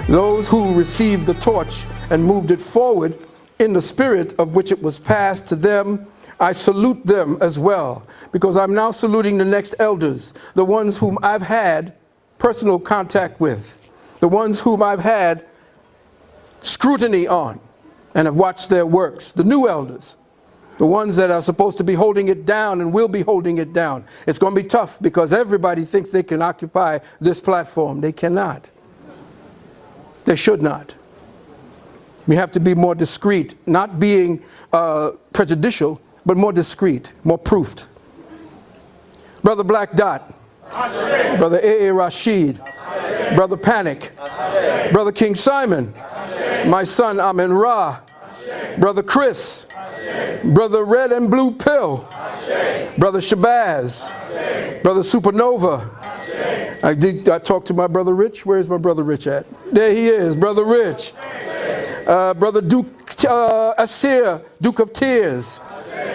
Those who received the torch and moved it forward in the spirit of which it was passed to them, I salute them as well, because I'm now saluting the next elders, the ones whom I've had personal contact with, the ones whom I've had scrutiny on and have watched their works, the new elders, the ones that are supposed to be holding it down and will be holding it down. It's going to be tough because everybody thinks they can occupy this platform. They cannot. They should not. We have to be more discreet, not being prejudicial, but more discreet, more proofed. Brother Black Dot, Brother A.A. Rashid, Brother Panic, Brother King Simon, my son Amin Ra, Brother Chris, Brother Red and Blue Pill, Brother Shabazz, Brother Supernova. I talked to my brother Rich. Where's my brother Rich at? There he is, Brother Rich. Brother Duke Asir, Duke of Tears.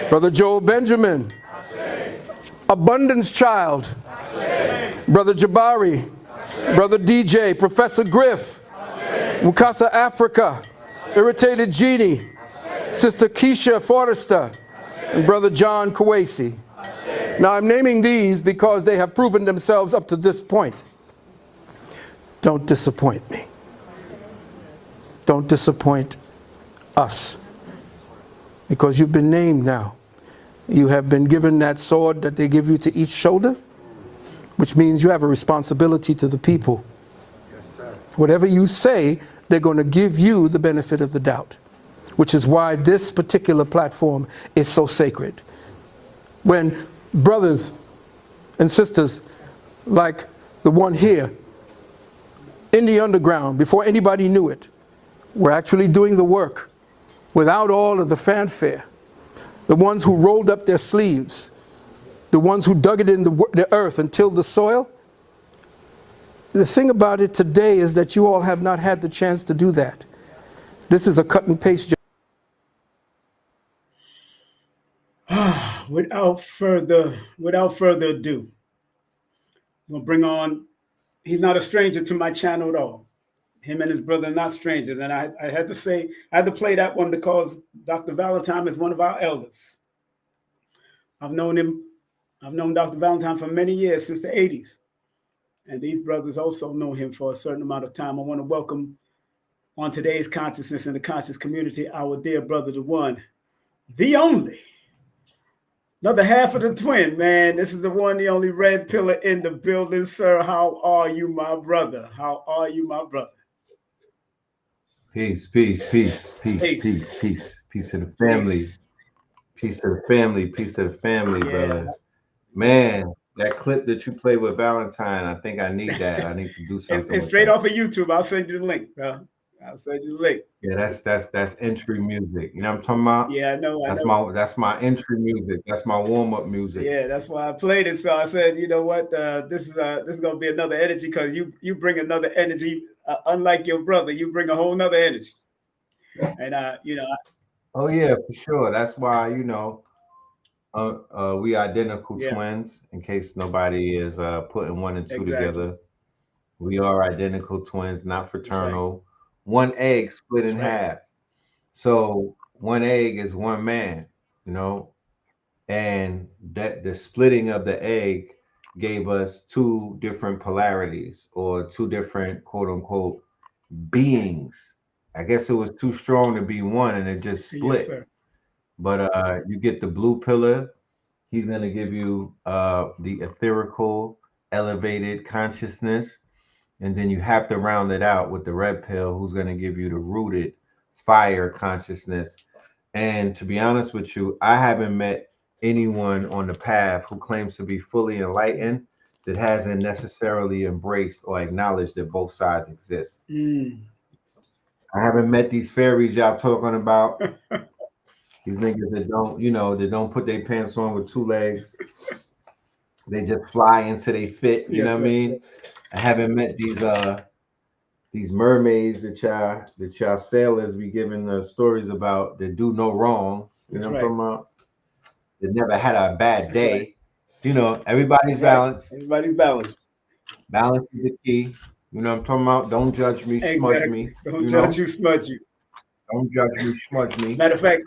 Brother Joel Benjamin. Abundance Child. Brother Jabari. Brother DJ, Professor Griff. Mukasa Africa. Irritated Genie. Sister Keisha Forrester. And Brother John Kawasi. Now I'm naming these because they have proven themselves up to this point. Don't disappoint me. Don't disappoint us. Because you've been named now. You have been given that sword that they give you to each shoulder, which means you have a responsibility to the people. Yes, sir. Whatever you say, they're going to give you the benefit of the doubt, which is why this particular platform is so sacred. When brothers and sisters like the one here in the underground, before anybody knew it, were actually doing the work without all of the fanfare, the ones who rolled up their sleeves, the ones who dug it in the earth and tilled the soil. The thing about it today is that you all have not had the chance to do that. This is a cut and paste job. Without further ado, we'll bring on, he's not a stranger to my channel at all. Him and his brother are not strangers. And I had to play that one because Dr. Valentine is one of our elders. I've known Dr. Valentine for many years, since the 80s. And these brothers also know him for a certain amount of time. I want to welcome on today's Consciousness in the Conscious Community, our dear brother, the one, the only, another half of the twin, man. This is the one, the only red pillar in the building, sir. How are you, my brother? How are you, my brother? Peace, peace, peace, peace, peace, peace, peace, peace to the family. Peace to the family, peace to the family, brother. Man, that clip that you played with Valentine, I think I need that. I need to do something. It's straight off of YouTube. I'll send you the link, bro. I'll send you the link. Yeah, that's entry music. You know what I'm talking about? Yeah, I know. That's my entry music. That's my warm-up music. Yeah, that's why I played it. So I said, you know what? This is gonna be another energy because you bring another energy. Unlike your brother, you bring a whole nother energy. And oh yeah, for sure. That's why, we identical twins, in case nobody is putting one and two together. We are identical twins, not fraternal. Right. One egg split in half. So one egg is one man, and that the splitting of the egg gave us two different polarities, or two different quote unquote beings. I guess it was too strong to be one and it just split. Yes, but you get the blue pillar. He's going to give you the etherical, elevated consciousness. And then you have to round it out with the red pill, who's going to give you the rooted fire consciousness. And to be honest with you, I haven't met anyone on the path who claims to be fully enlightened that hasn't necessarily embraced or acknowledged that both sides exist. I haven't met these fairies y'all talking about. These niggas that don't put their pants on with two legs. They just fly into they fit, you know what I mean? I haven't met these mermaids that y'all sailors be giving the stories about that do no wrong. You know what I'm talking about? That never had a bad day. Everybody's balanced. Everybody's balanced. Balance is the key. You know what I'm talking about? Don't judge me, smudge Exactly. me. Don't You judge know, you, smudge you. don't judge me, smudge me. Matter of fact,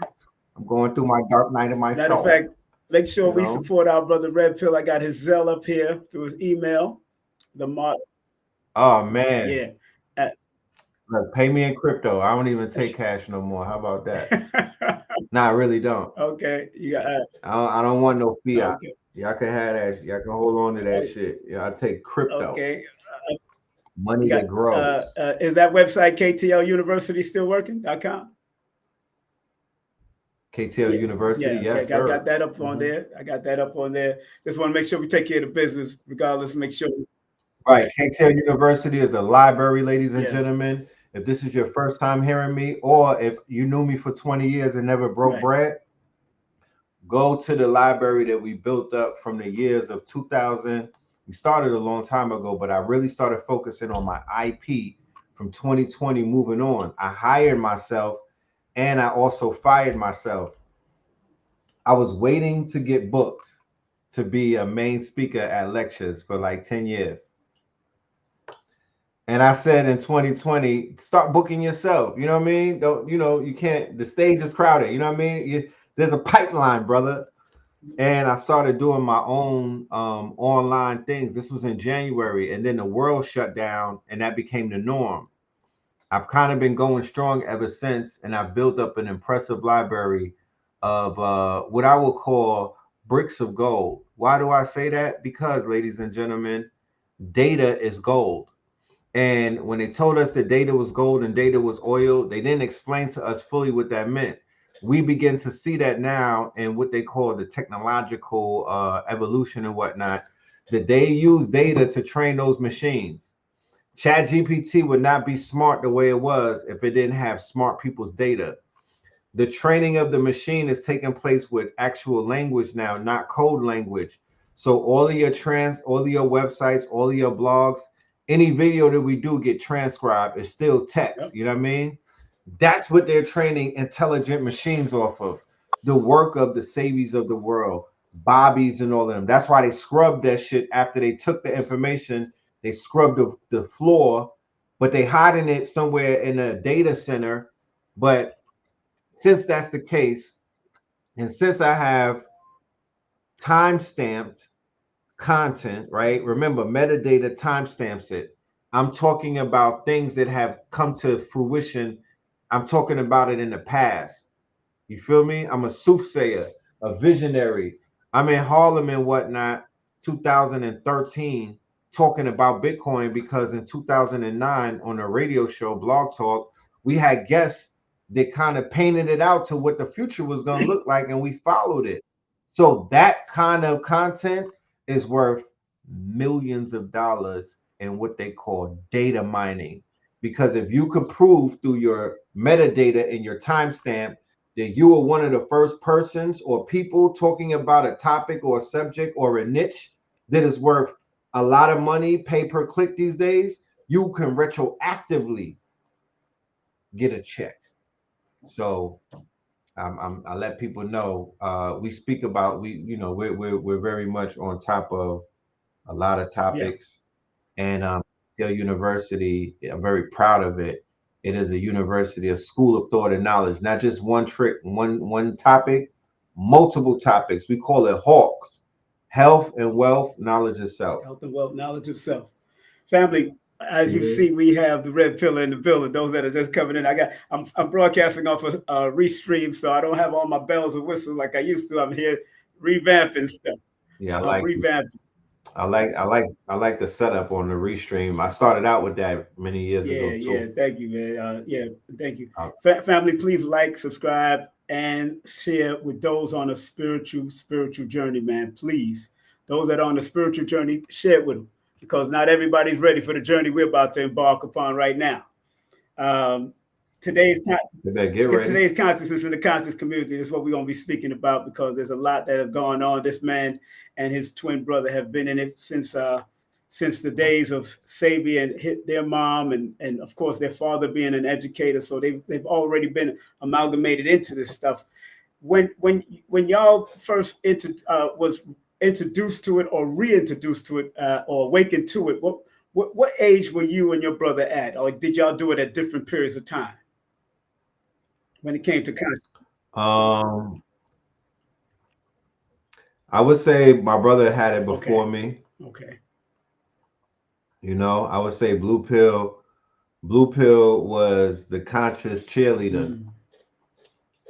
I'm going through my dark night of my Matter of soul. fact, make sure You we know. support our brother Red Pill. I got his Zelle up here through his email. The mod, Oh man, yeah. Uh, look, pay me in crypto. I don't even take cash no more. How about that? Nah, I really don't. okay, you got I don't want no fiat. okay, Y'all can have that. Y'all can hold on to that shit. Yeah, I take crypto, okay. You money got that grows. is that website KTL University still working.com? KTL Yeah, University, yeah. Okay, yes, I got sir. that up on Hmm. there. I got that up on there. Just want to make sure we take care of the business, regardless. Make sure. Right. KTL University is a library, ladies and Yes. gentlemen. If this is your first time hearing me, or if you knew me for 20 years and never broke Right. bread, go to the library that we built up from the years of 2000. We started a long time ago, but I really started focusing on my IP from 2020 moving on. I hired myself and I also fired myself. I was waiting to get booked to be a main speaker at lectures for like 10 years. And I said in 2020, start booking yourself. You know what I mean? Don't, you can't, the stage is crowded. You know what I mean? There's a pipeline, brother. And I started doing my own online things. This was in January, and then the world shut down, and that became the norm. I've kind of been going strong ever since, and I've built up an impressive library of what I will call bricks of gold. Why do I say that? Because, ladies and gentlemen, data is gold. And when they told us that data was gold and data was oil, they didn't explain to us fully what that meant. We begin to see that now in what they call the technological evolution and whatnot, that they use data to train those machines. Chat GPT would not be smart the way it was if it didn't have smart people's data. The training of the machine is taking place with actual language now, not code language. So all of your websites, all of your blogs, any video that we do get transcribed is still text. Yep. You know what I mean? That's what they're training intelligent machines off of. The work of the Savies of the world, Bobbies and all of them. That's why they scrubbed that shit after they took the information. They scrubbed the floor, but they hiding it somewhere in a data center. But since that's the case, and since I have time-stamped content, right? Remember, metadata timestamps it. I'm talking about things that have come to fruition. I'm talking about it in the past. You feel me? I'm a soothsayer, a visionary. I'm in Harlem and whatnot, 2013, talking about Bitcoin because in 2009 on a radio show, Blog Talk, we had guests that kind of painted it out to what the future was going to look like, and we followed it. So that kind of content is worth millions of dollars in what they call data mining. Because if you could prove through your metadata and your timestamp that you were one of the first persons or people talking about a topic or a subject or a niche that is worth a lot of money, pay per click these days, you can retroactively get a check. So I let people know we speak about we're very much on top of a lot of Yeah. topics, and Yale University, I'm very proud of it. It is a university, a school of thought and knowledge, not just one trick, one topic, multiple topics. We call it Hawks, health and wealth, knowledge itself. Health and wealth, knowledge itself. Family, as you Yeah. see, we have the red pillar in the building. Those that are just coming in, I'm broadcasting off of Restream, so I don't have all my bells and whistles like I used to. I'm here revamping stuff. Yeah, I I'm like it. revamping. I like the setup on the Restream. I started out with that many years Yeah, ago yeah. too. Thank you, man. Yeah, thank you. Uh, Family, please like, subscribe, and share with those on a spiritual journey, man. Please, those that are on a spiritual journey, share it with them because not everybody's ready for the journey we're about to embark upon right now. Um, today's they better get ready. today's consciousness in the conscious community is what we're going to be speaking about because there's a lot that have gone on. This man and his twin brother have been in it since the days of Sabi and their mom and of course their father being an educator. So they've already been amalgamated into this stuff. When y'all first was introduced to it or reintroduced to it or awakened to it, What age were you and your brother at, or did y'all do it at different periods of time when it came to consciousness? Um, I would say my brother had it before Okay. me. Okay. You know, I would say Blue Pill was the conscious cheerleader Mm.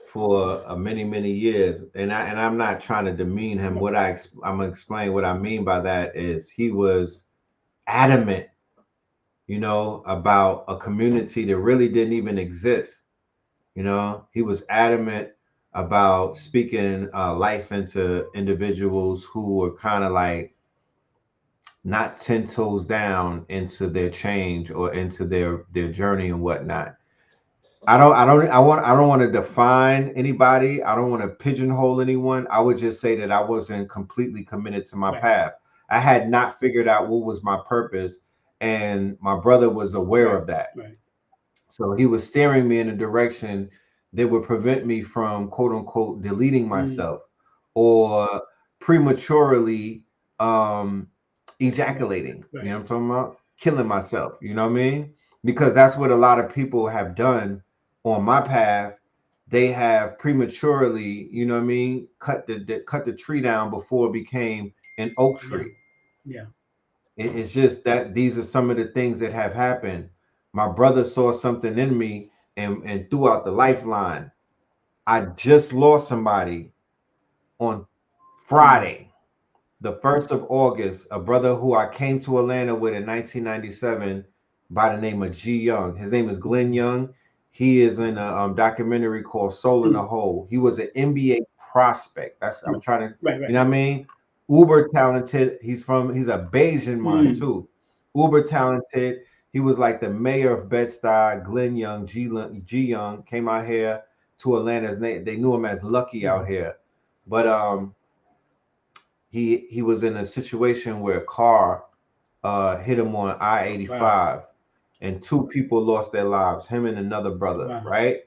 for many years, and I'm not trying to demean him. I'm gonna explain what I mean by that is he was adamant, you know, about a community that really didn't even exist. You know, he was adamant about speaking life into individuals who were kind of like not 10 toes down into their change or into their journey and whatnot. I don't want to define anybody. I don't want to pigeonhole anyone. I would just say that I wasn't completely committed to my Right. path. I had not figured out what was my purpose, and my brother was aware Right. of that. Right. So he was steering me in a direction that would prevent me from quote unquote deleting Mm. myself or prematurely ejaculating. You know Right. what I'm talking about? Killing myself. You know what I mean? Because that's what a lot of people have done on my path. They have prematurely, you know what I mean, cut the tree down before it became an oak Yeah. tree. Yeah. It's just that these are some of the things that have happened. My brother saw something in me and threw out the Right. lifeline. I just lost somebody on Mm. Friday, the 1st of August, a brother who I came to Atlanta with in 1997 by the name of G Young. His name is Glenn Young. He is in a documentary called Soul in the Mm. Hole. He was an NBA prospect. I'm trying to, Right. you Right. know what I mean? Uber talented. He's a Bayesian man Mm. too. Uber talented. He was like the mayor of Bed-Stuy. Glenn Young, G Young came out here to Atlanta. They knew him as Lucky Mm. out here. But he was in a situation where a car hit him on Wow. I-85 and two people lost their lives, him and another brother, Wow. right?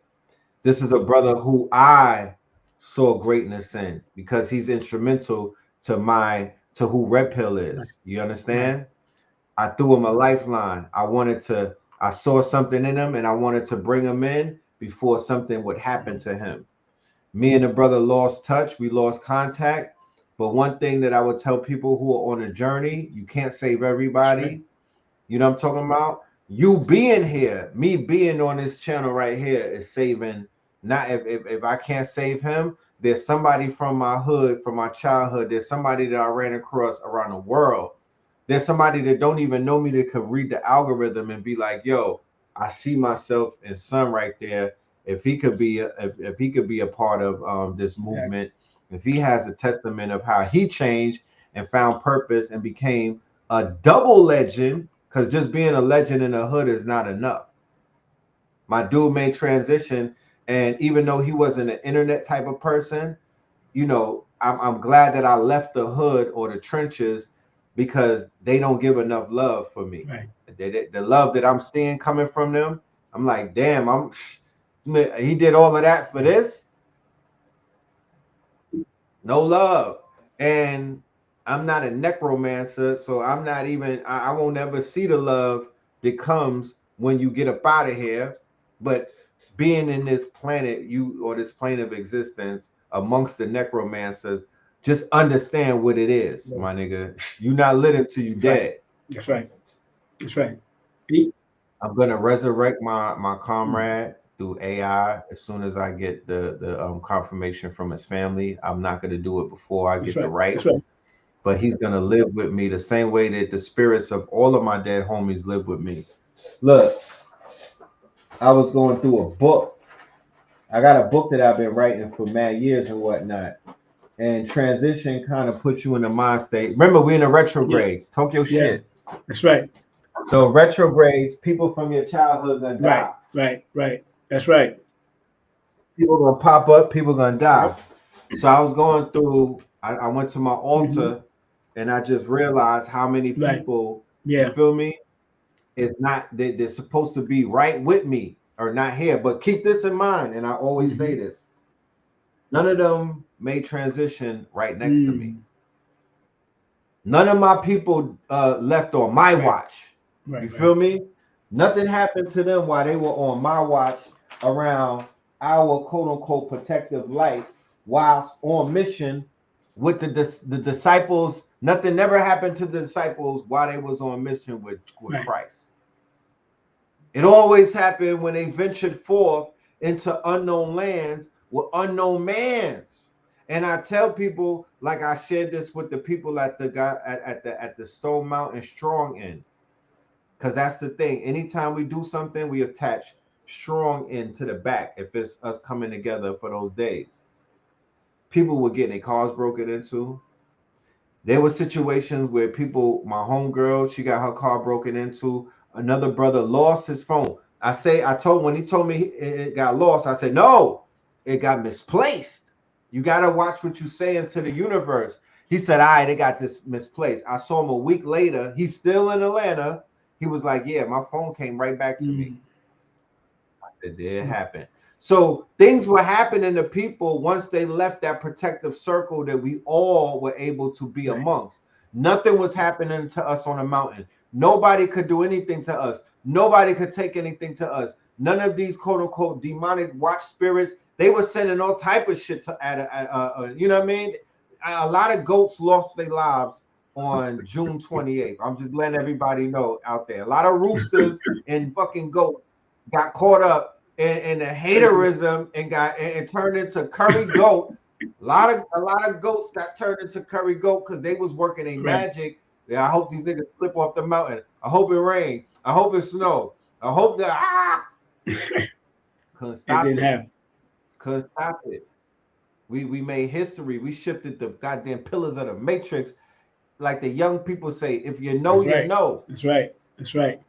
This is a brother who I saw greatness in because he's instrumental to who Red Pill Right. is. You Right. understand? I threw him a lifeline. I saw something in him and I wanted to bring him in before something would happen to him. Me and the brother lost touch, we lost contact. But one thing that I would tell people who are on a journey, you can't save That's right. everybody. You know what I'm talking about? You being here, me being on this channel right here is saving. Not if I can't save him, there's somebody from my hood, from my childhood. There's somebody that I ran across around the world. There's somebody that don't even know me that could read the algorithm and be like, "Yo, I see myself in Son right there. If he could be a part of this Exactly. movement, if he has a testament of how he changed and found purpose and became a double legend, because just being a legend in the hood is not enough. My dude made transition, and even though he wasn't an internet type of person, you know, I'm glad that I left the hood or the trenches because they don't give enough love for me. Right. The love that I'm seeing coming from them, I'm like, damn, he did all of that for this. No love. And I'm not a necromancer, so I'm not even, I won't ever see the love that comes when you get up out of here. But being in this planet, this plane of existence amongst the necromancers, just understand what it is, Yeah. my nigga. You're not lit until you That's right. dead. That's right. That's right. He- I'm gonna resurrect my mm. comrade through AI as soon as I get the confirmation from his family. I'm not gonna do it before I That's get the right. That's rights, right. but he's gonna live with me the same way that the spirits of all of my dead homies live with me. Look, I was going through a book. I got a book that I've been writing for mad years and whatnot. And transition kind of puts you in a mind state. Remember, we're in a Yeah. retrograde. Talk your Yeah. shit. That's right. So retrogrades, people from your childhood gonna Right. die. Right. Right. That's right. People gonna pop up, people gonna die. Yep. So I was going through, I went to my Hmm. altar and I just realized how many Right. people, you Yeah. feel me, is not they're supposed to be right with me or not here. But keep this in mind, and I always say Hmm. this: none of them made transition right next to me. Mm. None of my people left on my Right. watch. Right. You Right. feel me? Nothing happened to them while they were on my watch around our quote unquote protective light whilst on mission with the disciples. Nothing never happened to the disciples while they was on mission with Right. Christ. It always happened when they ventured forth into unknown lands with unknown mans. And I tell people, like I shared this with the people at the guy at the Stone Mountain Strong End, because that's the thing. Anytime we do something, we attach strong end to the back if it's us coming together for those days. People were getting their cars broken into. There were situations where people, my homegirl, she got her car broken into. Another brother lost his phone. I told when he told me it got lost, I said, no, it got misplaced. You got to watch what you say into the universe. He said, all right, it got this misplaced. I saw him a week later. He's still in Atlanta. He was like, yeah, my phone came right back to me. It did happen. So things were happening to people once they left that protective circle that we all were able to be amongst. Nothing was happening to us on a mountain. Nobody could do anything to us. Nobody could take anything to us. None of these quote unquote demonic watch spirits, they were sending all type of shit to you know what I mean? A lot of goats lost their lives on June 28th. I'm just letting everybody know out there. A lot of roosters and fucking goats got caught up in the haterism and turned into curry goat. A lot of goats got turned into curry goat because they was working a magic. Yeah, I hope these niggas slip off the mountain. I hope it rain. I hope it snow. I hope that couldn't It stop didn't it. happen. Couldn't stop it. We made history. We shifted the goddamn pillars of the matrix. Like the young people say, if you know, That's you right. know. That's right. That's right.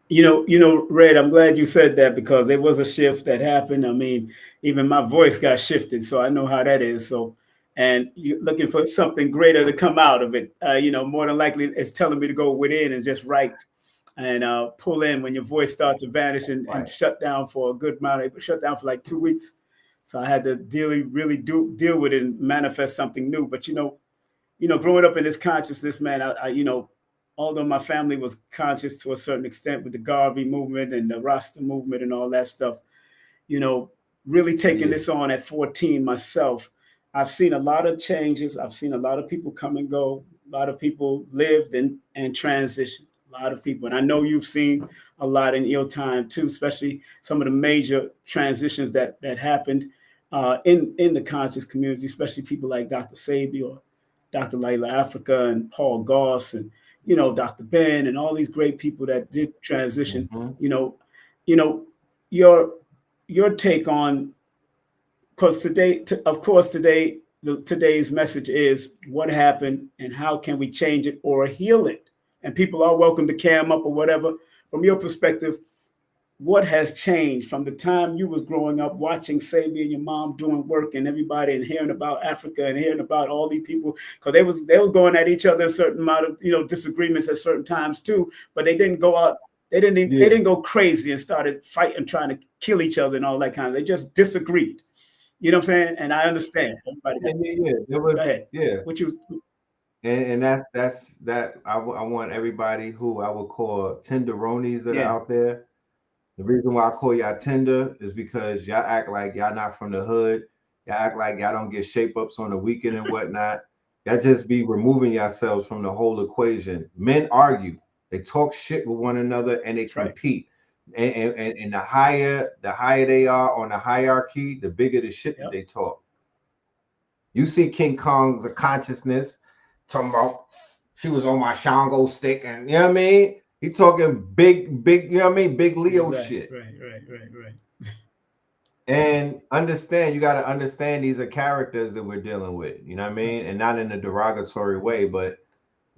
Red, I'm glad you said that because there was a shift that happened. I mean, even my voice got shifted, so I know how that is. So, and you're looking for something greater to come out of it. More than likely, it's telling me to go within and just write and pull in when your voice starts to vanish and Right. shut down for a good amount. It shut down for like 2 weeks, so I had to really deal with it and manifest something new. But growing up in this consciousness, man, although my family was conscious to a certain extent with the Garvey movement and the Rasta movement and all that stuff, you know, really taking this on at 14 myself, I've seen a lot of changes. I've seen a lot of people come and go. A lot of people lived and transitioned. A lot of people, and I know you've seen a lot in your time too, especially some of the major transitions that happened in the conscious community, especially people like Dr. Sabi or Dr. Layla Africa and Paul Goss and Dr. Ben and all these great people that did transition. Mm-hmm. You know, your take on, because today's message is what happened and how can we change it or heal it, and people are welcome to cam up or whatever. From your perspective, what has changed from the time you was growing up watching Sabi and your mom doing work and everybody and hearing about Africa and hearing about all these people, because they was going at each other a certain amount of disagreements at certain times too, but they didn't go out, they didn't go crazy and started fighting, trying to kill each other and all that kind of. They just disagreed. You know what I'm saying? And I understand. There was, Go ahead. yeah. What you? And that's that. I want everybody who I would call tenderonis that are Yeah. out there. The reason why I call y'all tender is because y'all act like y'all not from the hood. Y'all act like y'all don't get shape ups on the weekend and whatnot. Y'all just be removing yourselves from the whole equation. Men argue, they talk shit with one another, and they That's right. compete. And the higher they are on the hierarchy, the bigger the shit that they talk. You see King Kong's a consciousness talking about she was on my Shango stick, and you know what I mean? He talking big, you know what I mean? Big Leo shit. Right. And understand, you got to understand these are characters that we're dealing with, you know what I mean? And not in a derogatory way, but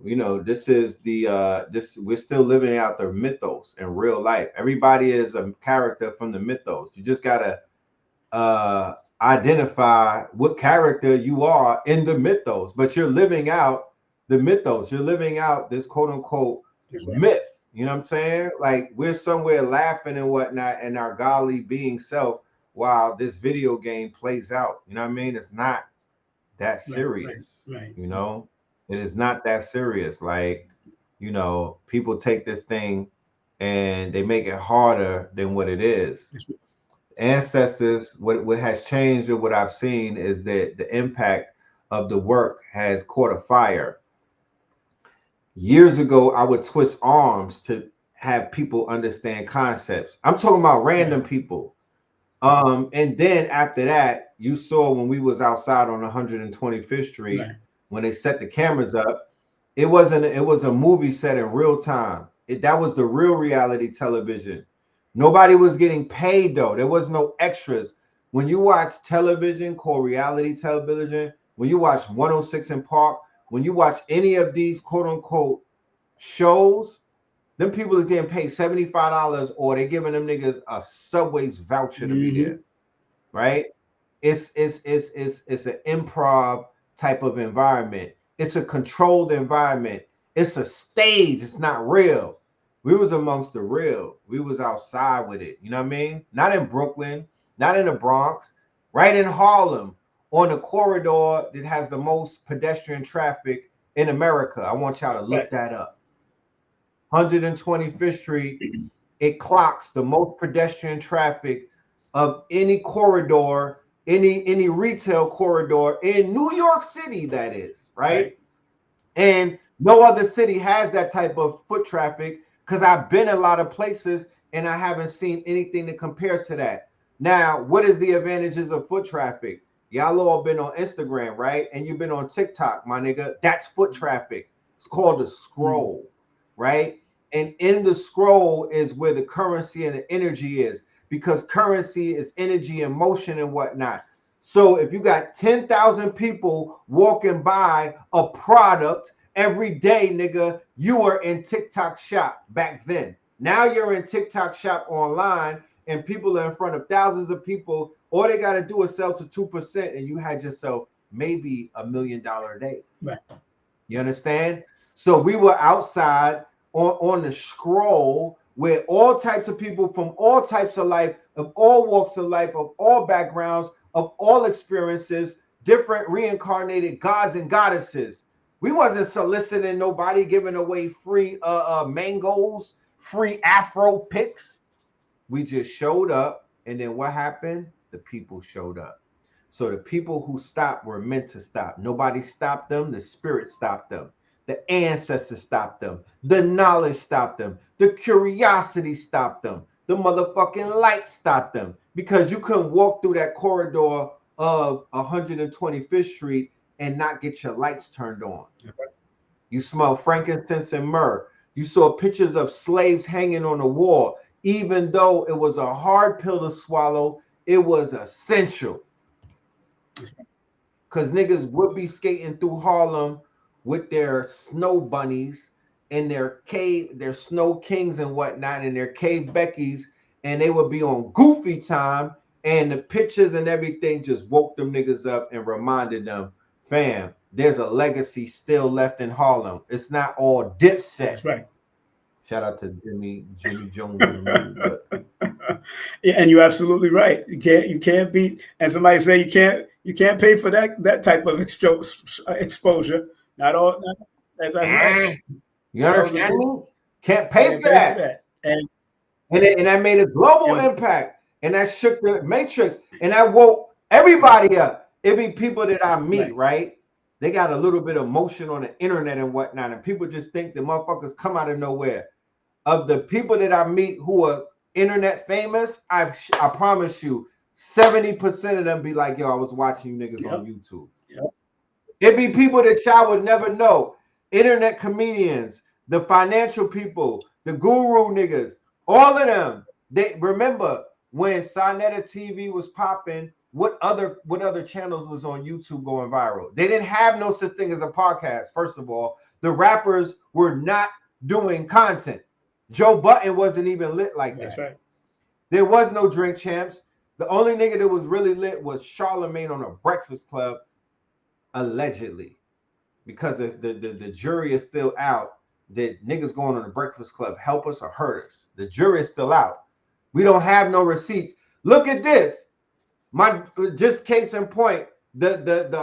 this is we're still living out the mythos in real life. Everybody is a character from the mythos. You just got to identify what character you are in the mythos, but you're living out the mythos. You're living out this quote unquote myth. You know what I'm saying? Like we're somewhere laughing and whatnot and our godly being self while this video game plays out. You know what I mean? It's not that serious. Right. You know, it is not that serious. Like, people take this thing and they make it harder than what it is. Ancestors, what has changed and what I've seen is that the impact of the work has caught a fire. Years ago, I would twist arms to have people understand concepts. I'm talking about random people. And then after that, you saw when we was outside on 125th Street, when they set the cameras up, it was a movie set in real time. That was the real reality television. Nobody was getting paid though. There was no extras. When you watch television called reality television, when you watch 106 in Park, when you watch any of these quote unquote shows, them people are getting paid $75 or they're giving them niggas a Subway's voucher to be there, right? It's an improv type of environment. It's a controlled environment. It's a stage. It's not real. We was amongst the real. We was outside with it. You know what I mean? Not in Brooklyn, not in the Bronx, right in Harlem, on the corridor that has the most pedestrian traffic in America. I want y'all to look that up. 125th Street, it clocks the most pedestrian traffic of any corridor, any retail corridor in New York City, that is, right? And no other city has that type of foot traffic because I've been a lot of places and I haven't seen anything that compares to that. Now, what is the advantages of foot traffic? Y'all all been on Instagram, right? And you've been on TikTok, my nigga. That's foot traffic. It's called a scroll, right? And in the scroll is where the currency and the energy is, because currency is energy and motion and whatnot. So if you got 10,000 people walking by a product every day, nigga, you were in TikTok shop back then. Now you're in TikTok shop online and people are in front of thousands of people. All they got to do is sell to 2% and you had yourself maybe $1 million a day. Right. You understand? So we were outside on the scroll where all types of people from all types of life, of all walks of life, of all backgrounds, of all experiences, different reincarnated gods and goddesses. We wasn't soliciting nobody, giving away free mangoes, free Afro picks. We just showed up, and then what happened? The people showed up. So the people who stopped were meant to stop. Nobody stopped them. The spirit stopped them. The ancestors stopped them. The knowledge stopped them. The curiosity stopped them. The motherfucking light stopped them. Because you couldn't walk through that corridor of 125th Street and not get your lights turned on. You smell frankincense and myrrh. You saw pictures of slaves hanging on the wall. Even though it was a hard pill to swallow, it was essential. Because niggas would be skating through Harlem with their snow bunnies and their snow kings and whatnot, and their cave Beckys, and they would be on goofy time, and the pictures and everything just woke them niggas up and reminded them, fam, there's a legacy still left in Harlem. It's not all Dipset. That's right. Shout out to Jimmy Jones. Yeah, and you're absolutely right. You can't beat, and somebody say you can't pay for that type of exposure. Not all. That's right. You understand me? Can't pay for that. And that made a global impact, and that shook the matrix, and that woke everybody up. It be people that I meet, right? They got a little bit of motion on the internet and whatnot, and people just think the motherfuckers come out of nowhere. Of the people that I meet who are internet famous, I promise you, 70% of them be like, yo, I was watching you niggas on YouTube. It be people that y'all would never know. Internet comedians, the financial people, the guru niggas, all of them. They remember when Sonetta TV was popping, what other channels was on YouTube going viral? They didn't have no such thing as a podcast. First of all, the rappers were not doing content. Joe Budden wasn't even lit like that. That's right. There was no Drink Champs. The only nigga that was really lit was Charlemagne on a Breakfast Club, allegedly, because the jury is still out that niggas going on the Breakfast Club help us or hurt us. The jury is still out. We don't have no receipts. Look at this. My just case in point, the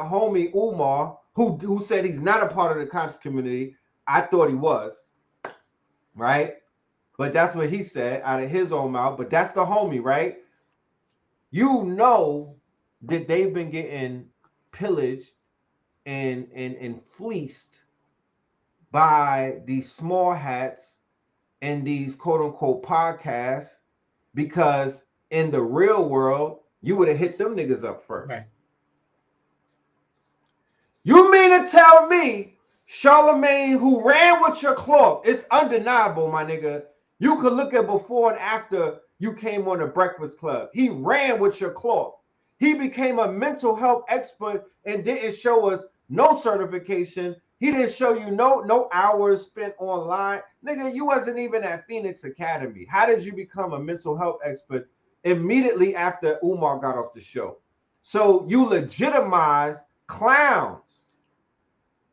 homie Umar, who said he's not a part of the conscious community. I thought he was, right? But that's what he said out of his own mouth. But that's the homie, right? You know that they've been getting pillaged and fleeced by these small hats and these quote unquote podcasts, because in the real world, you would have hit them niggas up first. Right. You mean to tell me Charlemagne, who ran with your cloth, it's undeniable, my nigga. You could look at before and after you came on the Breakfast Club. He ran with your cloth. He became a mental health expert and didn't show us no certification. He didn't show you no hours spent online. Nigga, you wasn't even at Phoenix Academy. How did you become a mental health expert immediately after Umar got off the show? So you legitimize clowns.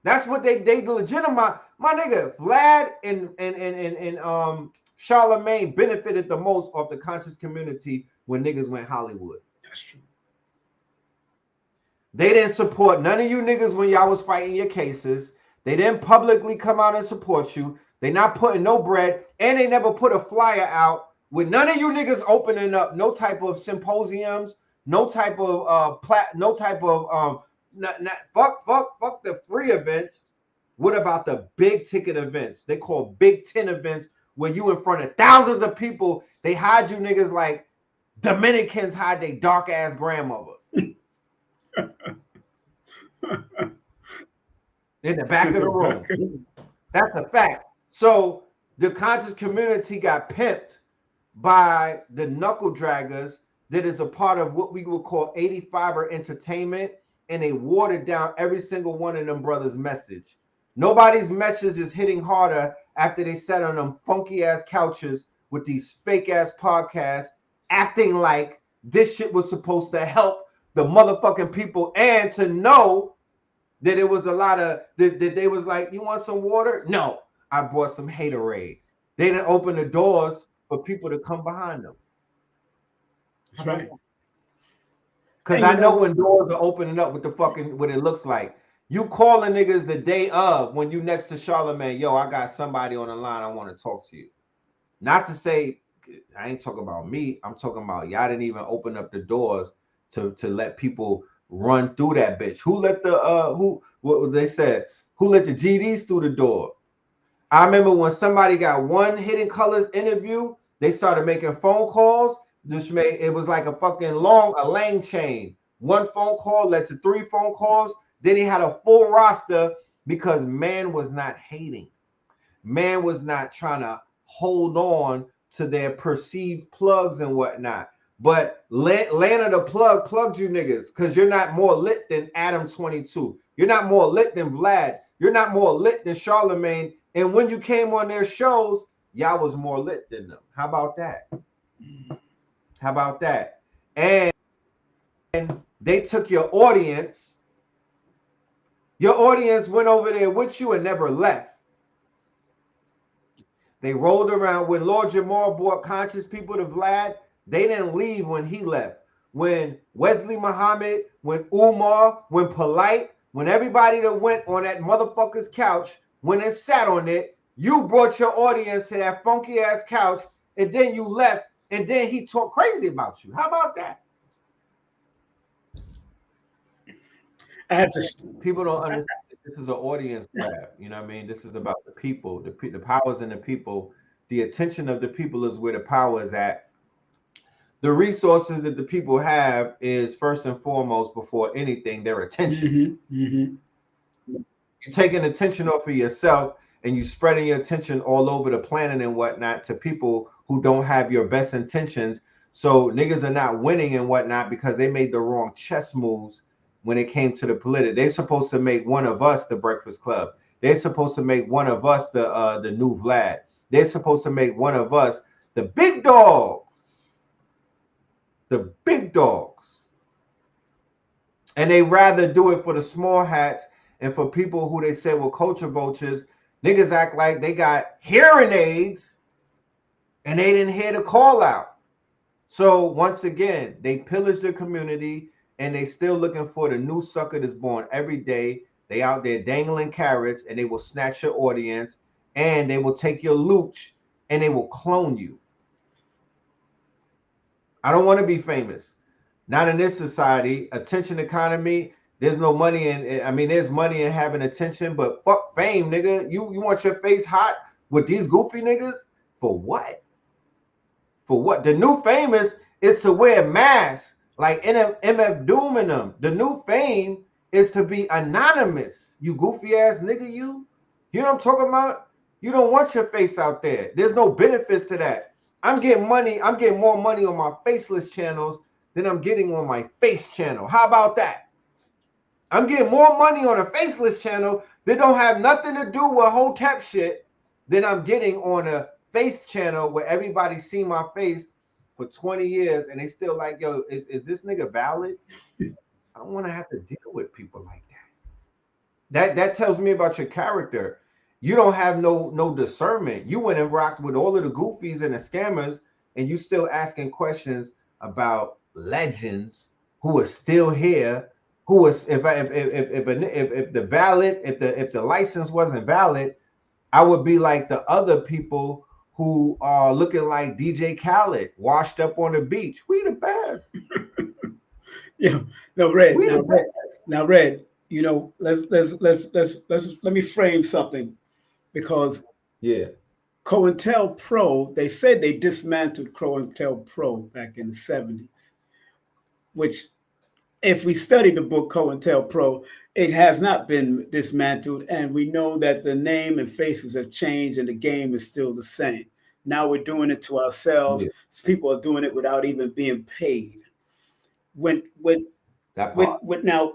That's what they legitimize. My nigga, Vlad and Charlemagne benefited the most off the conscious community when niggas went Hollywood. That's true. They didn't support none of you niggas when y'all was fighting your cases. They didn't publicly come out and support you. They not putting no bread, and they never put a flyer out with none of you niggas opening up no type of symposiums, no type of fuck the free events. What about the big ticket events? They call Big 10 events, where you in front of thousands of people. They hide you niggas like Dominicans hide their dark ass grandmother. In the back of the room. That's a fact. So the conscious community got pimped by the knuckle draggers that is a part of what we would call 80 fiber entertainment, and they watered down every single one of them brothers' message. Nobody's message is hitting harder after they sat on them funky ass couches with these fake ass podcasts, acting like this shit was supposed to help the motherfucking people, and to know that it was a lot of that they was like, you want some water? No, I brought some haterade. They didn't open the doors for people to come behind them. That's right. Because I know when doors are opening up with the fucking what it looks like. You calling niggas the day of when you next to Charlemagne, yo, I got somebody on the line, I want to talk to you. Not to say, I ain't talking about me, I'm talking about y'all didn't even open up the doors to let people run through that bitch. Who let the what they said? Who let the GDs through the door? I remember when somebody got one Hidden Colors interview, they started making phone calls. It was like a fucking lane chain. One phone call led to 3 phone calls. Then he had a full roster because man was not hating. Man was not trying to hold on to their perceived plugs and whatnot. But Lana the plug plugged you niggas because you're not more lit than Adam 22. You're not more lit than Vlad. You're not more lit than Charlemagne. And when you came on their shows, y'all was more lit than them. How about that? How about that? And they took your audience. Your audience went over there with you and never left. They rolled around. When Lord Jamar brought conscious people to Vlad, they didn't leave when he left. When Wesley Muhammad, when Umar, when Polite, when everybody that went on that motherfucker's couch went and sat on it, you brought your audience to that funky ass couch, and then you left, and then he talked crazy about you. How about that? I have to. People don't understand. This is an audience grab. You know what I mean? This is about the people. The power's in the people. The attention of the people is where the power is at. The resources that the people have is first and foremost, before anything, their attention. You're taking attention off of yourself and you spreading your attention all over the planet and whatnot to people who don't have your best intentions. So niggas are not winning and whatnot because they made the wrong chess moves when it came to the political. They're supposed to make one of us the Breakfast Club. They're supposed to make one of us the new Vlad. They're supposed to make one of us the big dog. The big dogs. And they rather do it for the small hats and for people who they say were culture vultures. Niggas act like they got hearing aids and they didn't hear the call out. So once again, they pillaged the community and they still looking for the new sucker that's born every day. They out there dangling carrots and they will snatch your audience and they will take your looch and they will clone you. I don't want to be famous. Not in this society. Attention economy. There's no money in. I mean, there's money in having attention, but fuck fame, nigga. You want your face hot with these goofy niggas for what? For what? The new famous is to wear masks like MF Doom and them. The new fame is to be anonymous. You goofy ass nigga, you. You know what I'm talking about? You don't want your face out there. There's no benefits to that. I'm getting money. I'm getting more money on my faceless channels than I'm getting on my face channel. How about that? I'm getting more money on a faceless channel that don't have nothing to do with Hotep shit than I'm getting on a face channel where everybody see my face for 20 years and they still like, yo, is this nigga valid? I don't want to have to deal with people like that. That tells me about your character. You don't have no discernment. You went and rocked with all of the goofies and the scammers, and you still asking questions about legends who are still here. Who was if the license wasn't valid, I would be like the other people who are looking like DJ Khaled, washed up on the beach. We the best. Yeah, no, Red. Now, Red. You know, let me frame something, because yeah, COINTELPRO, they said they dismantled COINTELPRO back in the 70s, which, if we study the book COINTELPRO, it has not been dismantled, and we know that the name and faces have changed, and the game is still the same. Now we're doing it to ourselves. Yeah. People are doing it without even being paid. Now,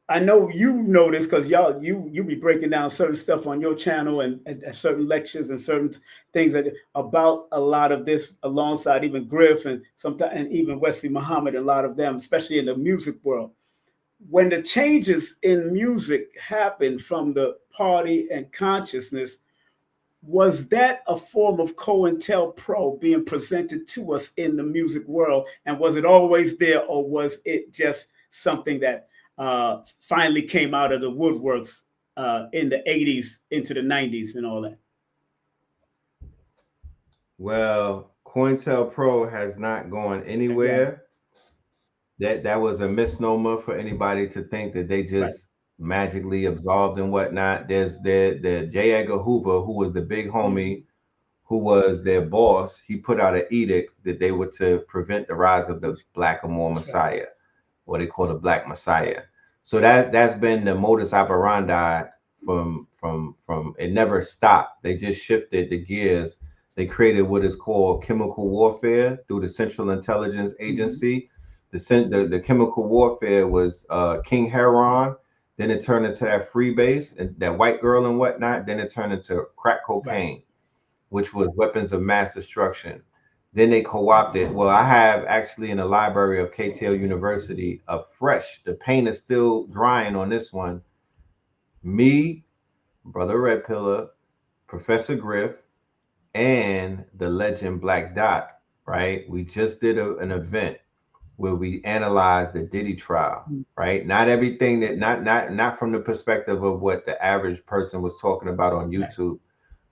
I know you know this because you be breaking down certain stuff on your channel and certain lectures and certain things about a lot of this, alongside even Griff and sometimes and even Wesley Muhammad, a lot of them, especially in the music world. When the changes in music happened from the party and consciousness, was that a form of COINTELPRO being presented to us in the music world? And was it always there, or was it just something that finally came out of the woodworks in the 80s into the 90s and all that? Well, COINTELPRO has not gone anywhere. Exactly. That was a misnomer for anybody to think that they just magically absolved and whatnot. There's the J. Edgar Hoover, who was the big homie, who was their boss. He put out an edict that they were to prevent the rise of the Black Amor Messiah, what they call the Black Messiah. So that's been the modus operandi from it never stopped. They just shifted the gears. They created what is called chemical warfare through the Central Intelligence Agency. The chemical warfare was King Heron. Then it turned into that freebase and that white girl and whatnot. Then it turned into crack cocaine, which was weapons of mass destruction. Then they co-opted. Well, I have actually in the library of KTL University the paint is still drying on this one. Me, Brother Red Pillar, Professor Griff, and the legend Black Dot, right? We just did an event where we analyzed the Diddy trial, right? Not everything that, not from the perspective of what the average person was talking about on YouTube.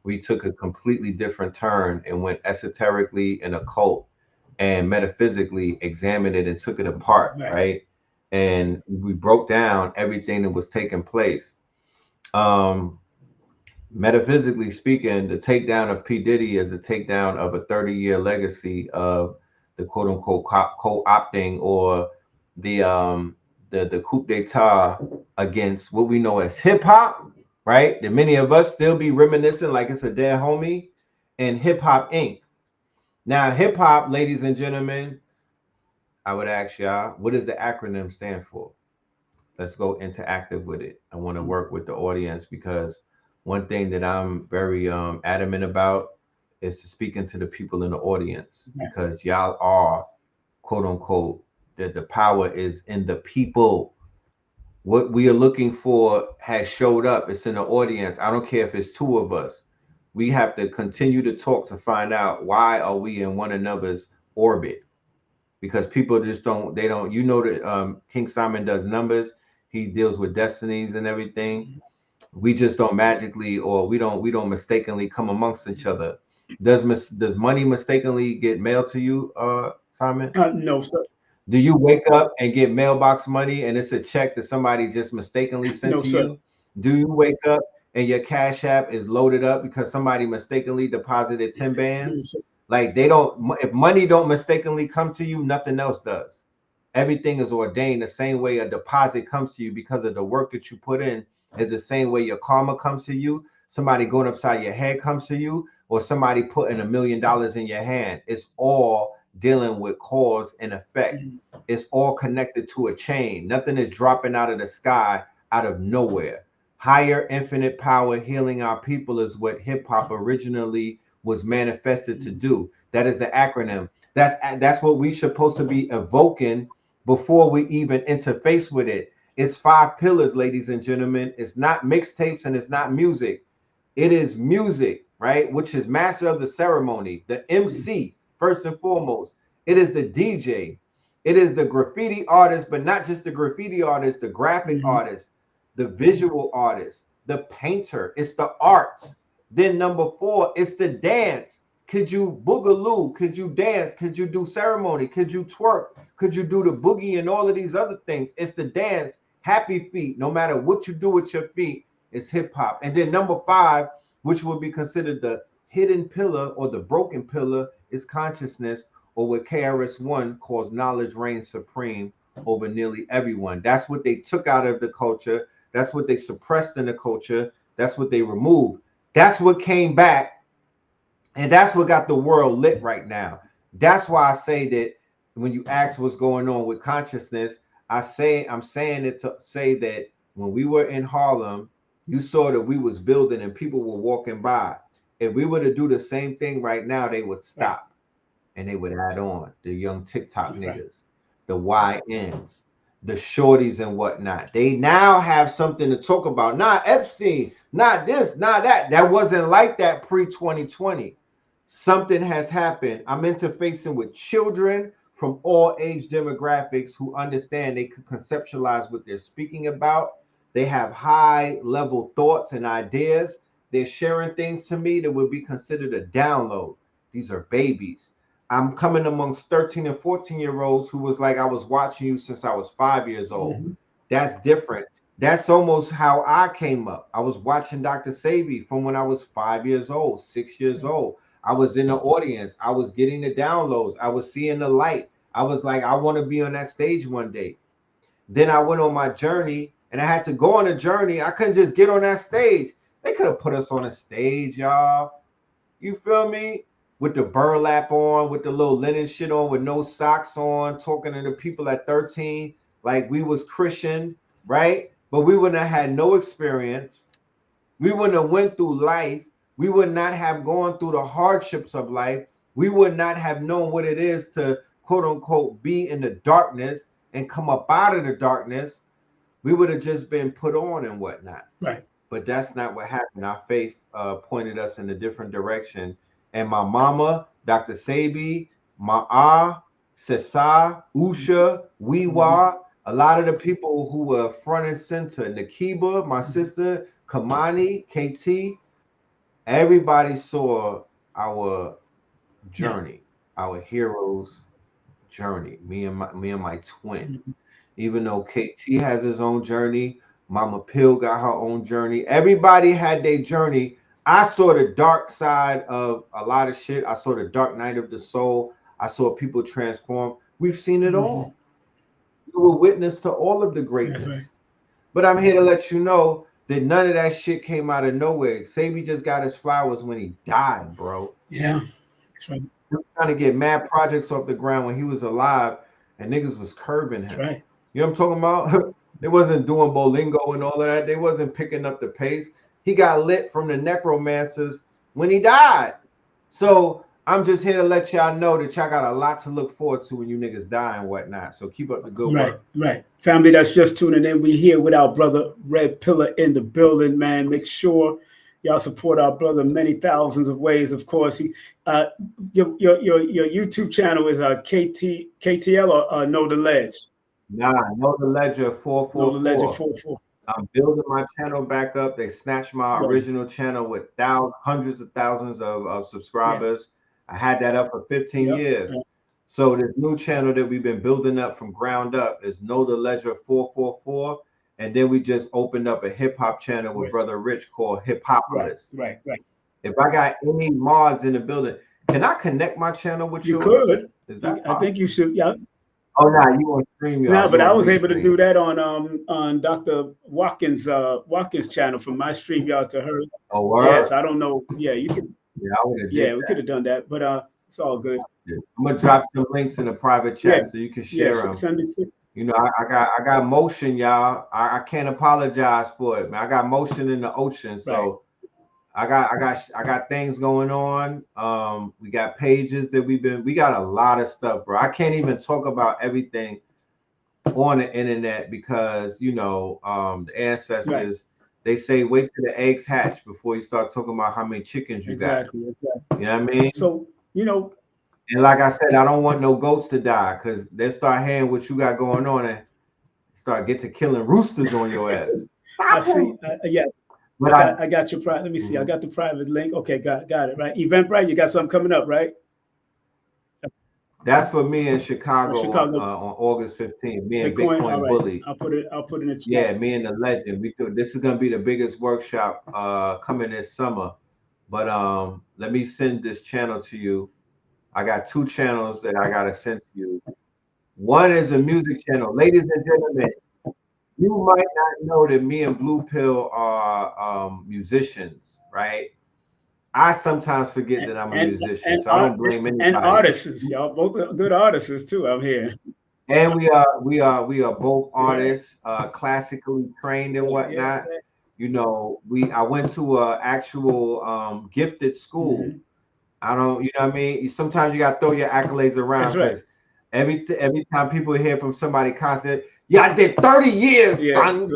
We took a completely different turn and went esoterically and occult and metaphysically examined it and took it apart, right? And we broke down everything that was taking place. Metaphysically speaking, the takedown of P. Diddy is the takedown of a 30-year legacy of the quote unquote co-opting or the coup d'etat against what we know as hip hop, right? That many of us still be reminiscing like it's a dead homie, and Hip Hop Inc. Now, hip hop, ladies and gentlemen, I would ask y'all, what does the acronym stand for? Let's go interactive with it. I want to work with the audience because one thing that I'm very adamant about is to speak into the people in the audience, because y'all are quote unquote that the power is in the people. What we are looking for has showed up. It's in the audience. I don't care if it's two of us. We have to continue to talk to find out why are we in one another's orbit, because people just don't you know that King Simon does numbers. He deals with destinies and everything. We just don't magically, or we don't mistakenly come amongst each other. Does money mistakenly get mailed to you, Simon? No, sir. Do you wake up and get mailbox money and it's a check that somebody just mistakenly sent No, to sir. you? Do you wake up and your Cash App is loaded up because somebody mistakenly deposited 10 No, bands? sir. Like they don't, if money don't mistakenly come to you, nothing else does. Everything is ordained the same way a deposit comes to you because of the work that you put in is the same way your karma comes to you. Somebody going upside your head comes to you, or somebody putting $1 million in your hand. It's all dealing with cause and effect. It's all connected to a chain. Nothing is dropping out of the sky out of nowhere. Higher infinite power healing our people is what hip hop originally was manifested to do. That is the acronym. That's what we supposed to be evoking before we even interface with it. It's 5 pillars, ladies and gentlemen. It's not mixtapes and it's not music. It is music, right? Which is master of the ceremony, the MC, first and foremost. It is the DJ. It is the graffiti artist, but not just the graffiti artist, the graphic artist, the visual artist, the painter. It's the arts. Then number 4, it's the dance. Could you boogaloo? Could you dance? Could you do ceremony? Could you twerk? Could you do the boogie and all of these other things? It's the dance. Happy feet. No matter what you do with your feet, it's hip hop. And then number 5, which would be considered the hidden pillar or the broken pillar, is consciousness, or what KRS-One calls knowledge reigns supreme over nearly everyone. That's what they took out of the culture. That's what they suppressed in the culture. That's what they removed. That's what came back. And that's what got the world lit right now. That's why I say that when you ask what's going on with consciousness, I'm saying it to say that when we were in Harlem, you saw that we was building and people were walking by. If we were to do the same thing right now, they would stop and they would add on the young TikTok niggas, the YNs, the shorties and whatnot. They now have something to talk about. Not Epstein, not this, not that. That wasn't like that pre-2020. Something has happened. I'm interfacing with children from all age demographics who understand they could conceptualize what they're speaking about. They have high level thoughts and ideas. They're sharing things to me that would be considered a download. These are babies. I'm coming amongst 13 and 14-year-olds who was like, I was watching you since I was 5 years old. That's different. That's almost how I came up. I was watching Dr. Sebi from when I was 5 years old, 6 years old. I was in the audience. I was getting the downloads. I was seeing the light. I was like, I want to be on that stage one day. Then I went on my journey and I had to go on a journey. I couldn't just get on that stage. They could have put us on a stage, y'all. You feel me? With the burlap on, with the little linen shit on, with no socks on, talking to the people at 13 like we was Christian, right? But we wouldn't have had no experience. We wouldn't have went through life. We would not have gone through the hardships of life. We would not have known what it is to quote unquote be in the darkness and come up out of the darkness. We would have just been put on and whatnot. Right. But that's not what happened. Our faith pointed us in a different direction. And my mama, Dr. Sebi, Ma'a, Sesa, Usha, Wiwa, a lot of the people who were front and center, Nakiba, my sister, Kamani, KT, everybody saw our journey, our hero's journey. Me and my twin. Even though KT has his own journey, Mama Pill got her own journey. Everybody had their journey. I saw the dark side of a lot of shit. I saw the dark night of the soul. I saw people transform. We've seen it all. We were witness to all of the greatness. But I'm here to let you know that none of that shit came out of nowhere. Sebi just got his flowers when he died, bro. Yeah, that's right. He was trying to get mad projects off the ground when he was alive, and niggas was curbing him. That's right. You know what I'm talking about? They wasn't doing Bolingo and all of that. They wasn't picking up the pace. He got lit from the necromancers when he died. So I'm just here to let y'all know that y'all got a lot to look forward to when you niggas die and whatnot. So keep up the good work. Right. Family that's just tuning in, we here with our brother Red Pillar in the building, man. Make sure y'all support our brother many thousands of ways. Of course, he, your YouTube channel is KTL or Know the Ledge. Nah, Know the Ledger 444. Know the Ledger 444. I'm building my channel back up. They snatched my original channel with hundreds of thousands of subscribers. I had that up for 15 years. So this new channel that we've been building up from ground up is Know the Ledger 444. And then we just opened up a hip hop channel with Brother Rich called Hip-Hopolis. Right. If I got any mods in the building, can I connect my channel with yours? You could. Is that I think you should. Yeah. Oh, no, you want to stream your? No, but I was able to do that on Dr. Watkins' channel from my StreamYard to her. Oh, word? Yes, I don't know. Yeah, you could. Yeah, I would have. Yeah, we could have done that, but it's all good. I'm gonna drop some links in the private chat so you can share them. Send me. You know, I got motion, y'all. I can't apologize for it, man. I got motion in the ocean, so I got things going on. We got pages that we got a lot of stuff, bro. I can't even talk about everything on the internet because you know the ancestors they say wait till the eggs hatch before you start talking about how many chickens you got. Exactly. You know what I mean? So you know. And like I said, I don't want no goats to die because they start hearing what you got going on and start get to killing roosters on your ass. I see. But I got your private. Let me see. I got the private link. Okay, got it. Right. Eventbrite. You got something coming up, right? That's for me in Chicago. On August 15th. Me and Bitcoin Bully. I'll put it in the chat. Yeah, me and the legend. This is gonna be the biggest workshop coming this summer. But let me send this channel to you. I got 2 channels that I gotta send to you. One is a music channel. Ladies and gentlemen, you might not know that me and Blue Pill are musicians, right? I sometimes forget that I'm a musician, so I don't blame anybody. And artists, y'all both are good artists too. I'm here. And we are both artists, classically trained and whatnot. You know, I went to a actual gifted school. I don't, you know what I mean? Sometimes you got to throw your accolades around because every time people hear from somebody constant, I did 30 years, son.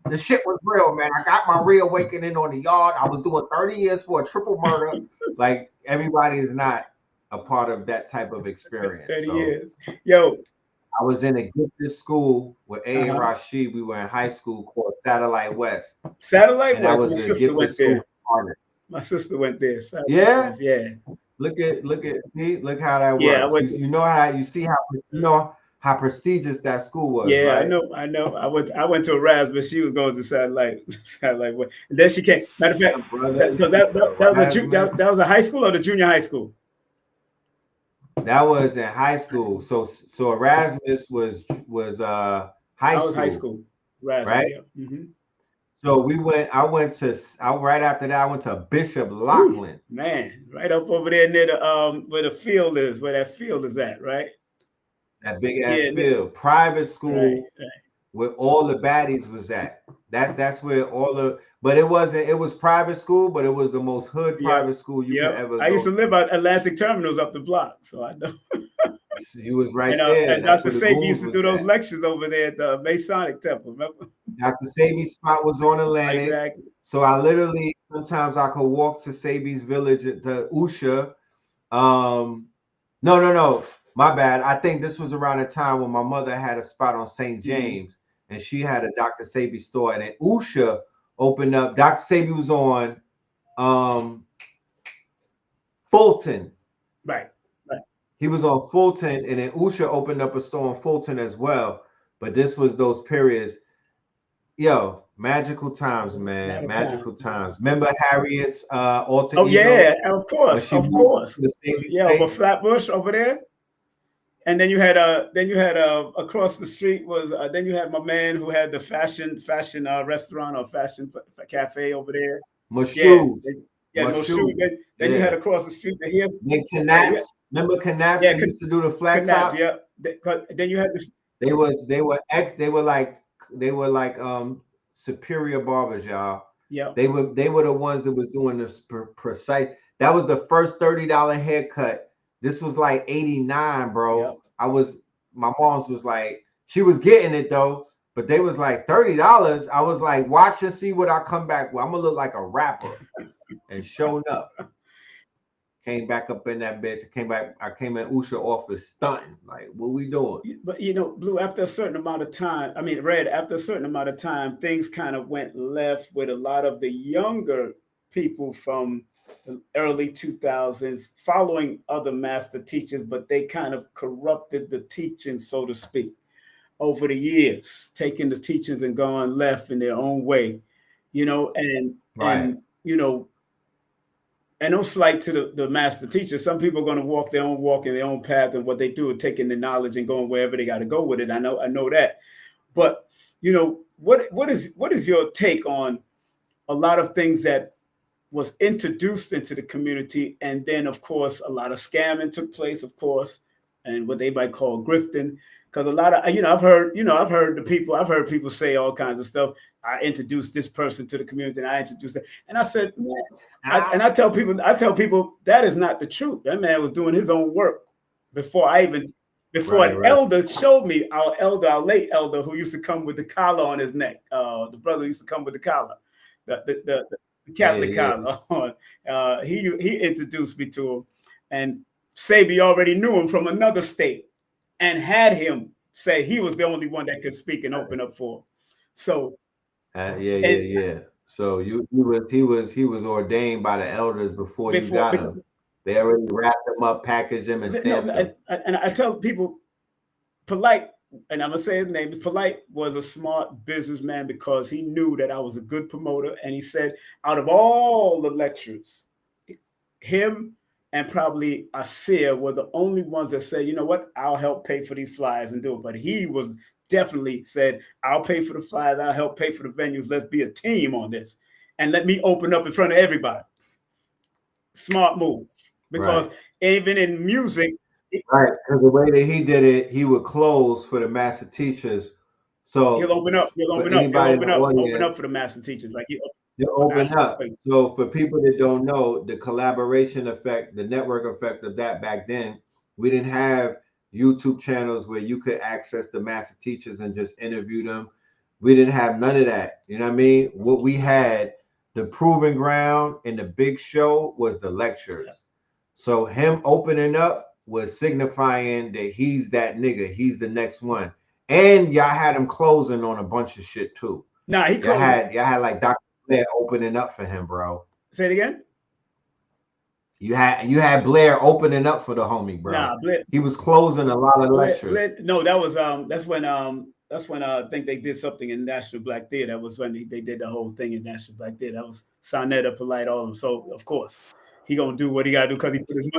The shit was real, man. I got my reawakening on the yard. I was doing 30 years for a triple murder. Like, everybody is not a part of that type of experience. 30 years. Yo. I was in a gifted school with A. and Rashid. We were in high school called Satellite West. Satellite West. My sister went there. My sister went there. Yeah. Yeah. Look how that works. You know how prestigious that school was. Yeah, right? I know. I went to Erasmus. She was going to Satellite. And then she came. Matter of fact, that was a high school or the junior high school? That was in high school. So Erasmus was high school. High school. Erasmus, right? Yeah. Mm-hmm. So right after that, I went to Bishop Lockland. Ooh, man, right up over there near the where the field is, where that field is at, right? That big ass field. Private school where all the baddies was at. That's where but it was private school, but it was the most hood private school you could ever go. I used to live at Atlantic Terminals up the block, so I know. He was right there. And Dr. Sabi used to do those lectures over there at the Masonic Temple, remember? Dr. Sabi's spot was on Atlantic. Exactly. So I literally, sometimes I could walk to Sabi's village, to Usha. No. My bad. I think this was around the time when my mother had a spot on St. James, and she had a Dr. Sabi store. And then Usha opened up. Dr. Sabi was on Fulton. Right. He was on Fulton, and then Usha opened up a store on Fulton as well. But this was those periods. Yo, magical times, man. Magical times. Remember Harriet's alter ego? Oh, yeah, of course. Yeah, over Flatbush over there. And then you had across the street was then you had my man who had the fashion restaurant or fashion cafe over there. Mashu. Mashu. Then you had across the street. Then Knaps. Remember Knaps? They used to do the flat top. Yeah. Then you had this. They were like superior barbers, y'all. Yeah. They were the ones that was doing this precise. That was the first $30 haircut. This was like 89, bro. Yep. My mom's was like, she was getting it though, but they was like $30. I was like, watch and see what I come back with. I'm gonna look like a rapper. And showing up. Came back up in that bitch. I came in Usha office stunting. Like, what we doing? But you know, Blue, after a certain amount of time, I mean, Red, after a certain amount of time, things kind of went left with a lot of the younger people from the early 2000s following other master teachers, but they kind of corrupted the teaching, so to speak, over the years, taking the teachings and going left in their own way, you know, Right. you know, and no slight to the master teacher. Some people are going to walk their own walk in their own path, and what they do is taking the knowledge and going wherever they got to go with it. I know that. But you know, what is your take on a lot of things that was introduced into the community, and then of course a lot of scamming took place, of course, and what they might call grifting? Because a lot of I've heard people say all kinds of stuff. I introduced this person to the community, and I introduced that, and I said, man, I tell people that is not the truth. That man was doing his own work before Right, an right. elder showed me, our late elder, who used to come with the collar on his neck. The brother used to come with the collar, the Catholic Yeah. collar on. He introduced me to him, and Sabi already knew him from another state and had him say he was the only one that could speak and open up for him. So and Yeah. So he was ordained by the elders before you before got because him. They already wrapped him up, packaged him, and stamped him. and I tell people, Polite, and I'm gonna say his name, Polite was a smart businessman because he knew that I was a good promoter, and he said, out of all the lecturers, him and probably Asir were the only ones that said, you know what, I'll help pay for these flyers and do it. But he was definitely said, I'll pay for the flyers, I'll help pay for the venues. Let's be a team on this, and let me open up in front of everybody. Smart move, because Right. even in music, Right. Because the way that he did it, he would close for the master teachers. he'll So open up, he'll for open up, he'll anybody in the open audience, up for the master teachers, like he they'll for open national up. places. So for people that don't know, the collaboration effect, the network effect of that back then, we didn't have YouTube channels where you could access the master teachers and just interview them. We didn't have none of that. You know what I mean? What we had, the proving ground and the big show was the lectures. So him opening up was signifying that he's that nigga. He's the next one. And y'all had him closing on a bunch of shit too. Nah, he Y'all closed. had like Dr. Blair opening up for him, bro. Say it again. You had Blair opening up for the homie, bro. Nah, Blair, He was closing a lot of lectures. No, that was that's when I think they did something in National Black Theater. That was when they did the whole thing in National Black Theater. That was Sonetta, Polite, all of them. So of course he gonna do what he gotta do because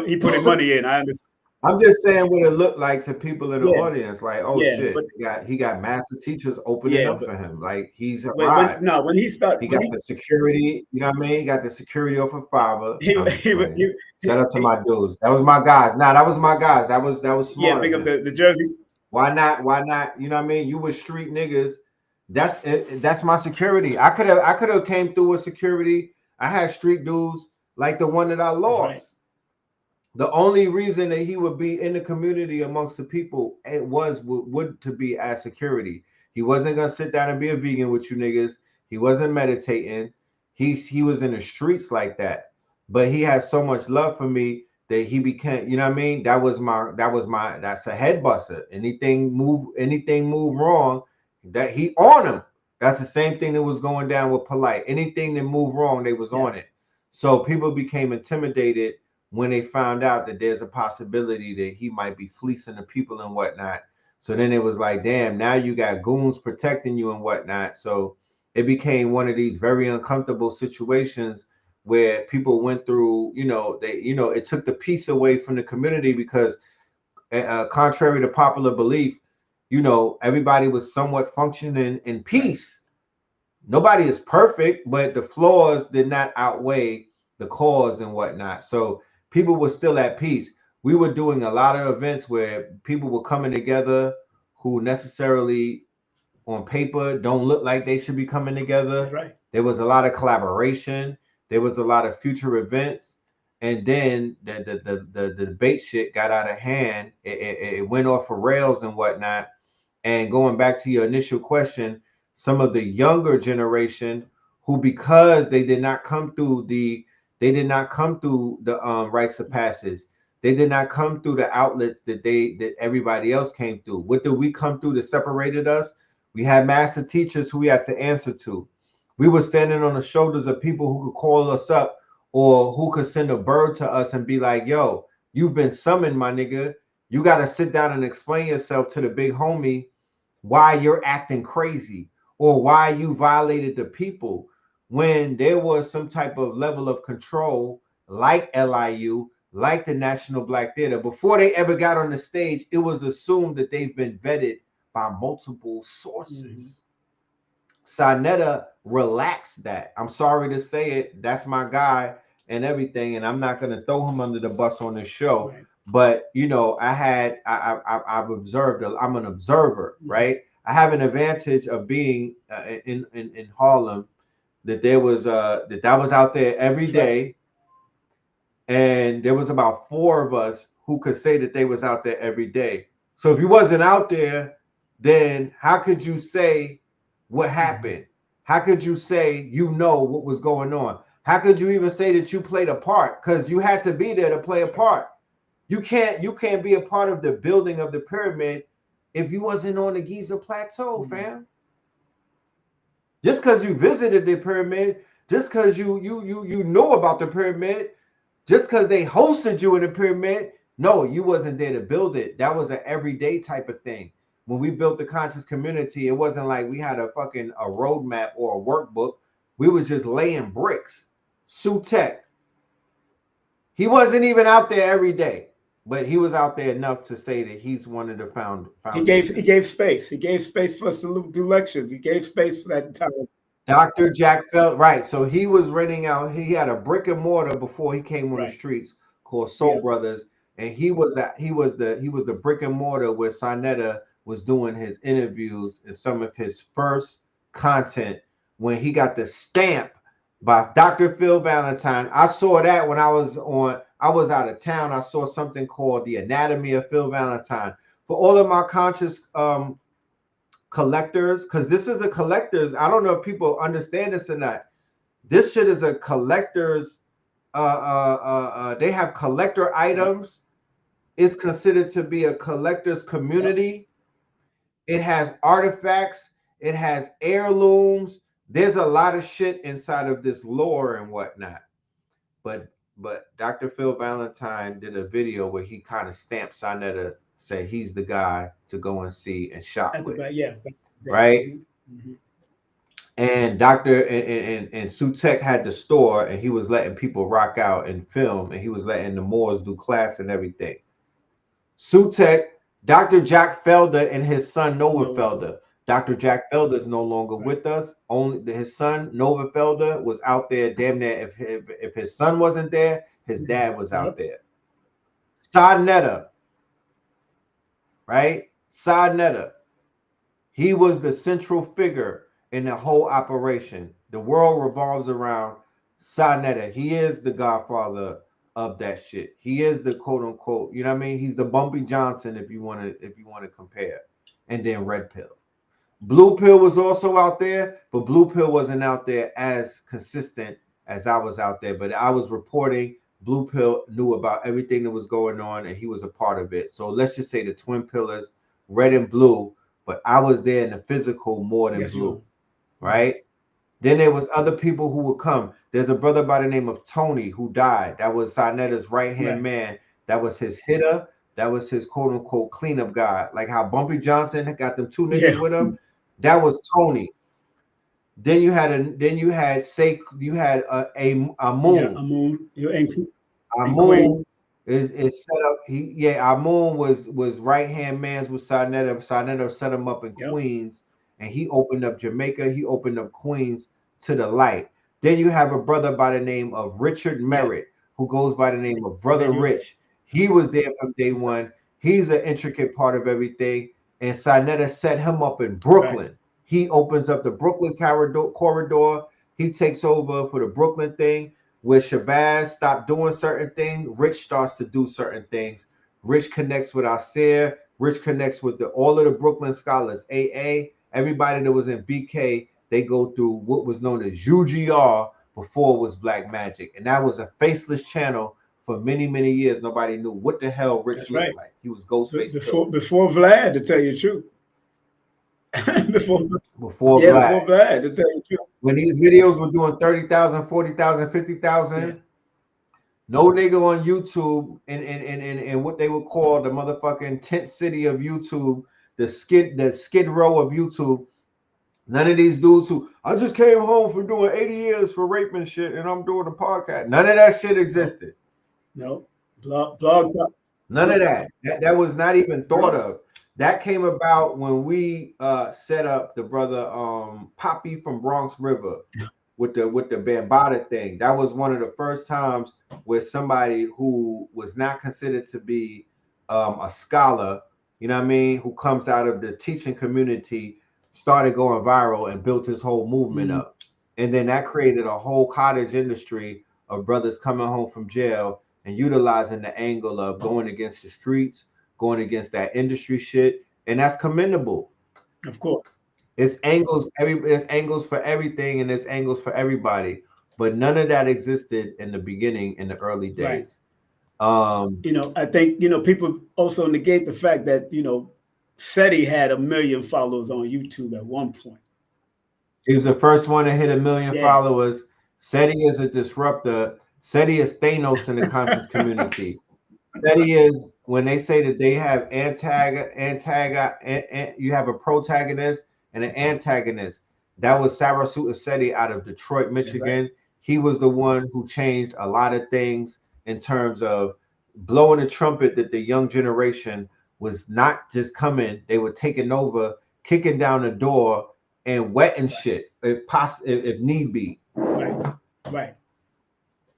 he put his money in. I understand. I'm just saying what it looked like to people in the Yeah, audience. Like, oh yeah, shit, but he got master teachers opening yeah, up for him. Like he's when arrived. no, when he started, He got the security, you know what I mean? He got the security off of Fiverr. he, I'm just he, he, playing. he, Shout out to he my dudes. That was my guys. Nah, that was my guys. That was yeah, smart of big up him. the Jersey. Why not? Why not? You know what I mean? You were street niggas. That's it. That's my security. I could have came through with security. I had street dudes like the one that I That's right. lost. The only reason that he would be in the community amongst the people it would to be as security. He wasn't gonna sit down and be a vegan with you niggas. He wasn't meditating. He was in the streets like that. But he has so much love for me that he became, you know what I mean? That's a head buster. Anything move wrong, that he on him. That's the same thing that was going down with Polite. Anything that moved wrong, they was Yeah. on it. So people became intimidated when they found out that there's a possibility that he might be fleecing the people and whatnot. So then it was like, damn, now you got goons protecting you and whatnot. So it became one of these very uncomfortable situations where people went through, it took the peace away from the community because, contrary to popular belief, everybody was somewhat functioning in peace. Nobody is perfect, but the flaws did not outweigh the cause and whatnot. So people were still at peace. We were doing a lot of events where people were coming together who necessarily on paper don't look like they should be coming together. That's right. There was a lot of collaboration. There was a lot of future events. And then the debate shit got out of hand. It went off of rails and whatnot. And going back to your initial question, some of the younger generation who, because they did not come through the They did not come through the rites of passage. They did not come through the outlets that everybody else came through. What did we come through that separated us? We had master teachers who we had to answer to. We were standing on the shoulders of people who could call us up or who could send a bird to us and be like, yo, you've been summoned, my nigga. You got to sit down and explain yourself to the big homie why you're acting crazy or why you violated the people, when there was some type of level of control like LIU, like the National Black Theater. Before they ever got on the stage, it was assumed that they've been vetted by multiple sources. Sonetta relaxed that. I'm sorry to say it. That's my guy and everything, and I'm not going to throw him under the bus on this show. Right. But you know, I've observed. I'm an observer, right? I have an advantage of being in Harlem. That there was that was out there every day, and there was about 4 of us who could say that they was out there every day. So if you wasn't out there, then how could you say what happened? How could you say you know what was going on? How could you even say that you played a part? Because you had to be there to play a part. You can't be a part of the building of the pyramid if you wasn't on the Giza Plateau, fam. Just because you visited the pyramid, just because you know about the pyramid, just because they hosted you in the pyramid, no, you wasn't there to build it. That was an everyday type of thing. When we built the conscious community, it wasn't like we had a roadmap or a workbook. We was just laying bricks. Sutek, he wasn't even out there every day, but he was out there enough to say that he's one of the founders. He gave space. He gave space for us to do lectures. He gave space for that entire. Dr. Jack felt right. So he was renting out. He had a brick and mortar before he came on the streets called Soul Brothers, and he was the brick and mortar where Sonetta was doing his interviews and some of his first content when he got the stamp by Dr. Phil Valentine. I saw that when I was out of town. I saw something called The Anatomy of Phil Valentine. For all of my conscious collectors, because this is a collector's, I don't know if people understand this or not. This shit is a collector's, they have collector items. It's considered to be a collector's community. It has artifacts, it has heirlooms. There's a lot of shit inside of this lore and whatnot. But Dr. Phil Valentine did a video where he kind of stamped Sonetta, say he's the guy to go and see and shop with. Right? And and Sutek had the store, and he was letting people rock out and film, and he was letting the Moors do class and everything. Sutek, Dr. Jack Felder and his son Nova Felder. Dr. Jack Felder is no longer with us. Only his son Nova Felder was out there. Damn near, if his son wasn't there, his dad was out there. Sonetta, right? Sonetta, he was the central figure in the whole operation. The world revolves around Sonetta. He is the godfather of that shit. He is the quote unquote, you know what I mean? He's the Bumpy Johnson if you want to compare. And then Red Pill. Blue Pill was also out there, but Blue Pill wasn't out there as consistent as I was out there. But I was reporting. Blue Pill knew about everything that was going on, and he was a part of it. So let's just say the twin pillars, red and blue, but I was there in the physical more than blue, right? Then there was other people who would come. There's a brother by the name of Tony who died. That was Sonetta's right-hand man. That was his hitter. That was his quote-unquote cleanup guy. Like how Bumpy Johnson got them 2 niggas with him. That was Tony. Then you had Amun. Amun. Amun is set up. Amun was right-hand man with Sonetta. Sonetta set him up in Queens, and he opened up Jamaica. He opened up Queens to the light. Then you have a brother by the name of Richard Merritt, who goes by the name of Brother Rich. He was there from day one. He's an intricate part of everything. And Sonetta set him up in Brooklyn. He opens up the Brooklyn corridor. He takes over for the Brooklyn thing. Where Shabazz stopped doing certain things, Rich starts to do certain things. Rich connects with Asir. Rich connects with all of the Brooklyn scholars. AA, everybody that was in BK, they go through what was known as UGR before it was Black Magic, and that was a faceless channel for many, many years. Nobody knew what the hell Rich That's looked right. like. He was Ghostface Killer. Before Vlad, to tell you the truth. before Before Yeah, Black. before Vlad, to tell you the truth. When these videos were doing 30,000, 40,000, 50,000, Yeah. no nigga on YouTube in what they would call the motherfucking tent city of YouTube, the skid row of YouTube. None of these dudes who I just came home from doing 80 years for rape and shit, and I'm doing a podcast. None of that shit existed. No. Blog talk. None of that. That was not even thought of. That came about when we set up the brother Poppy from Bronx River with the Bambaataa thing. That was one of the first times where somebody who was not considered to be a scholar, you know what I mean, who comes out of the teaching community, started going viral and built his whole movement up. And then that created a whole cottage industry of brothers coming home from jail and utilizing the angle of going against the streets, going against that industry shit, and that's commendable. Of course. It's angles, there's angles for everything, and there's angles for everybody. But none of that existed in the beginning, in the early days. Right. I think people also negate the fact that SETI had 1 million followers on YouTube at one point. He was the first one to hit 1 million followers. SETI is a disruptor. SETI is Thanos in the conscious community. SETI is when they say that they have you have a protagonist and an antagonist. That was Sarasuta SETI out of Detroit, Michigan. Right. He was the one who changed a lot of things in terms of blowing the trumpet that the young generation was not just coming, they were taking over, kicking down the door and wetting shit if need be. Right.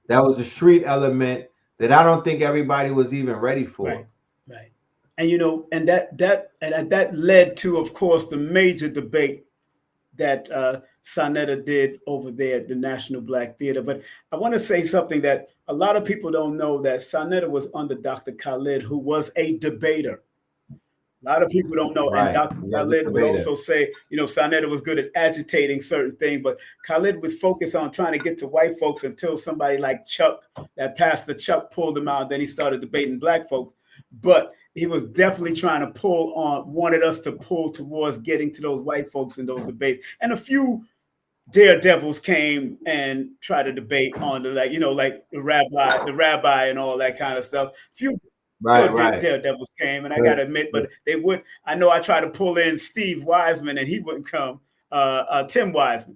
That was a street element that I don't think everybody was even ready for. Right. And that led to, of course, the major debate that Sonetta did over there at the National Black Theater. But I want to say something that a lot of people don't know, that Sonetta was under Dr. Khalid, who was a debater. A lot of people don't know. Right. And Dr. Khalid would also say, Sonetta was good at agitating certain things, but Khalid was focused on trying to get to white folks until somebody like Chuck, that Pastor Chuck, pulled him out. Then he started debating black folks. But he was definitely trying to wanted us to pull towards getting to those white folks in those debates. And a few daredevils came and tried to debate on the like the rabbi and all that kind of stuff. Few daredevils came, and I gotta admit, but they would. I know I tried to pull in Steve Wiseman, and he wouldn't come. Tim Wise,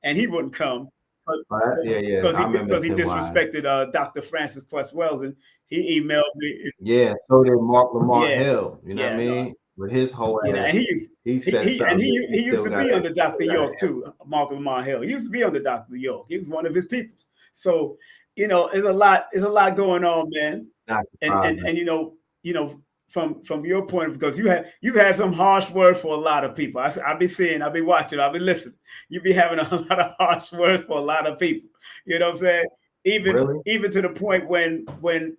and he wouldn't come. Because he disrespected Dr. Francis Quest Wells, and he emailed me. Yeah, so did Mark Lamar Hill. You know what I mean? With his whole ass, and he used to be under Dr. York too. Mark Lamar Hill. He used to be under Dr. York. He was one of his people. So there's a lot going on, man. And from your point, because you've had some harsh words for a lot of people. I'll be watching, I'll be listening. You be having a lot of harsh words for a lot of people. You know what I'm saying? Even to the point when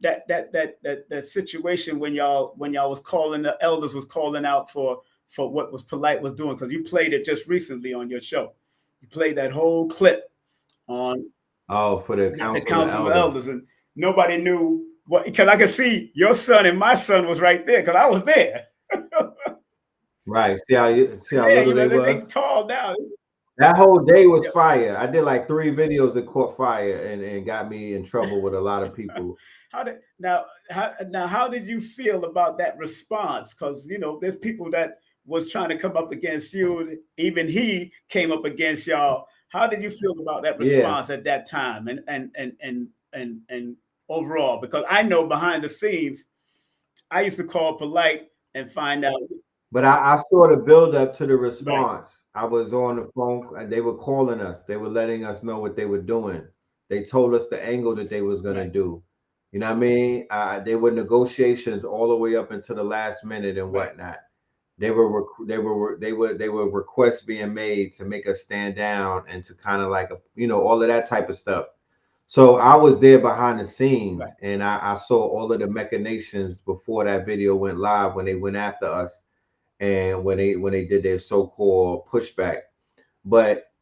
that situation when y'all was calling, the elders was calling out for what was Polite was doing, because you played it just recently on your show. You played that whole clip on for the Council of Elders, and nobody knew what, because I could see your son and my son was right there because I was there. Right. See how little they was? They tall down. That whole day was fire. I did like 3 videos that caught fire and got me in trouble with a lot of people. How did you feel about that response? Because there's people that was trying to come up against you. Even he came up against y'all. How did you feel about that response at that time and overall? Because I know behind the scenes, I used to call Polite and find out. But I saw the build up to the response. Right. I was on the phone and they were calling us. They were letting us know what they were doing. They told us the angle that they was gonna do. You know what I mean? They were negotiations all the way up until the last minute and whatnot. They were requests being made to make us stand down and to kind of like all of that type of stuff. So I was there behind the scenes, and I saw all of the machinations before that video went live, when they went after us and when they did their so-called pushback. But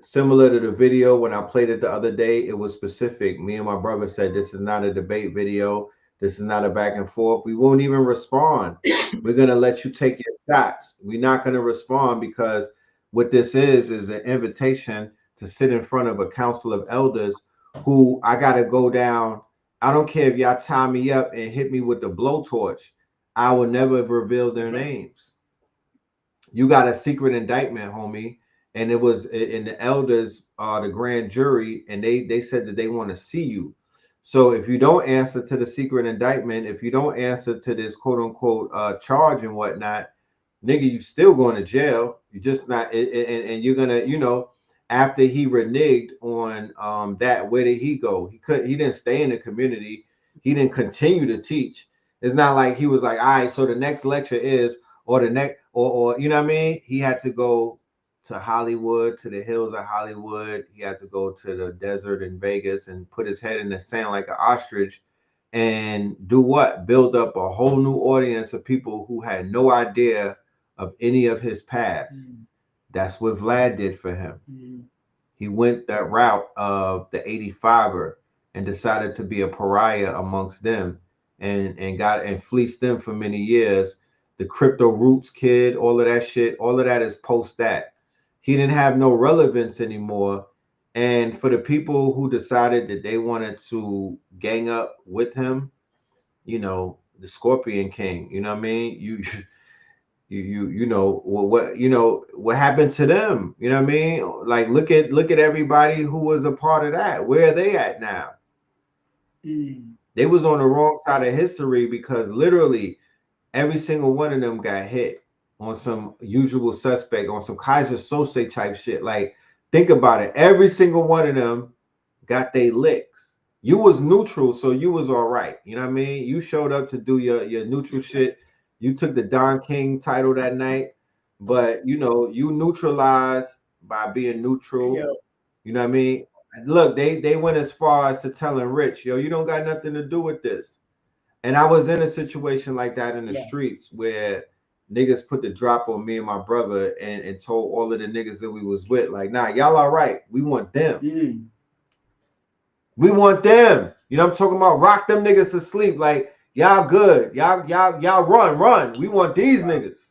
similar to the video when I played it the other day, it was specific. Me and my brother said this is not a debate video. This is not a back and forth. We won't even respond. We're gonna let you take your shots. We're not gonna respond because what this is an invitation to sit in front of a council of elders who I gotta go down. I don't care if y'all tie me up and hit me with the blowtorch. I will never reveal their names. You got a secret indictment, homie. And it was in the elders, the grand jury, and they said that they want to see you. So if you don't answer to the secret indictment, if you don't answer to this quote unquote charge and whatnot, nigga, you still going to jail. You just not, and you're gonna, after he reneged on that, where did he go? He didn't stay in the community. He didn't continue to teach. It's not like he was like, all right, so the next lecture is, or the next, or you know what I mean? He had to go to Hollywood, to the hills of Hollywood. He had to go to the desert in Vegas and put his head in the sand like an ostrich and do what? Build up a whole new audience of people who had no idea of any of his past. That's what Vlad did for him. He went that route of the 85er and decided to be a pariah amongst them and fleeced them for many years. The crypto roots kid, all of that shit, all of that is post that. He didn't have no relevance anymore. And for the people who decided that they wanted to gang up with him, the Scorpion King, you know what I mean? You know what happened to them, you know what I mean? Like look at everybody who was a part of that. Where are they at now? They was on the wrong side of history because literally every single one of them got hit on some usual suspect, on some Kaiser Sose type shit. Like, think about it. Every single one of them got they licks. You was neutral, so you was all right. You know what I mean? You showed up to do your neutral shit. You took the Don King title that night, but you neutralized by being neutral. Yo. You know what I mean? Look, they went as far as to telling Rich, yo, you don't got nothing to do with this. And I was in a situation like that in the streets where niggas put the drop on me and my brother and told all of the niggas that we was with, like, nah, y'all all right. We want them. We want them. You know what I'm talking about? Rock them niggas to sleep. Like, y'all good. Y'all run. We want these niggas.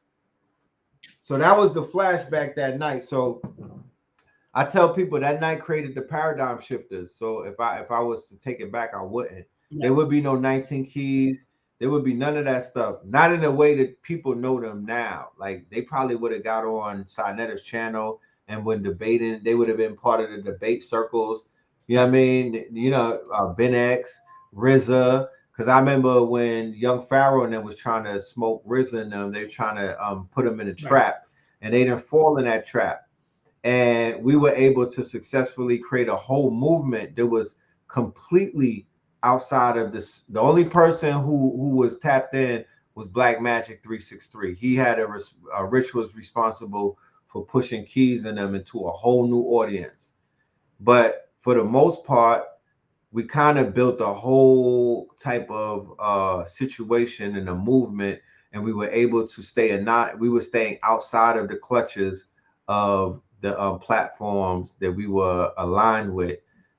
So that was the flashback that night. So I tell people that night created the paradigm shifters. So if I was to take it back, I wouldn't. There would be no 19 keys. There would be none of that stuff. Not in the way that people know them now. Like they probably would have got on Sinetta's channel and when debating, they would have been part of the debate circles. You know what I mean? Ben X, RZA. Because I remember when Young Pharaoh and them was trying to smoke RZA and them, they were trying to put them in a trap. And they didn't fall in that trap. And we were able to successfully create a whole movement that was completely outside of this. The only person who was tapped in was Black Magic 363. He had Rich was responsible for pushing keys in them into a whole new audience. But for the most part, we kind of built a whole type of situation in a movement, and we were able to we were staying outside of the clutches of the platforms that we were aligned with,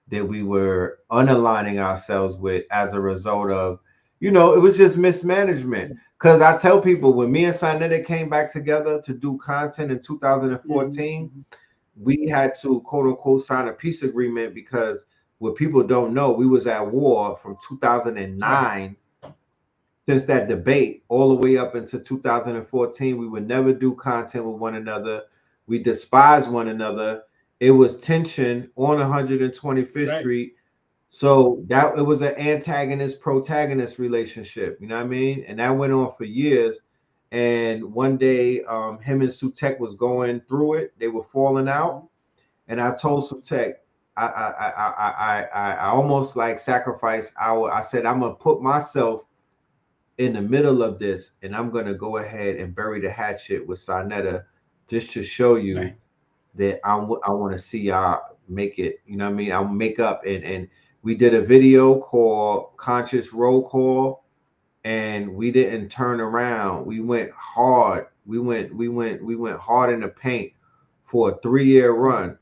that we were unaligning ourselves with as a result of, it was just mismanagement. Because I tell people, when me and Sinetta came back together to do content in 2014, we had to quote unquote sign a peace agreement because what people don't know, we was at war from 2009 since that debate all the way up into 2014. We would never do content with one another. We despise one another. It was tension on 125th Street. So that it was an antagonist-protagonist relationship, you know what I mean? And that went on for years. And one day, him and Sutek was going through it. They were falling out. And I told Sutek, I almost like sacrificed I said, I'm gonna put myself in the middle of this, and I'm gonna go ahead and bury the hatchet with Sinetta, just to show you that I want to see y'all make it. You know what I mean? I'll make up, and we did a video called Conscious Roll Call, and we didn't turn around. We went hard. We went hard in the paint for a 3-year run.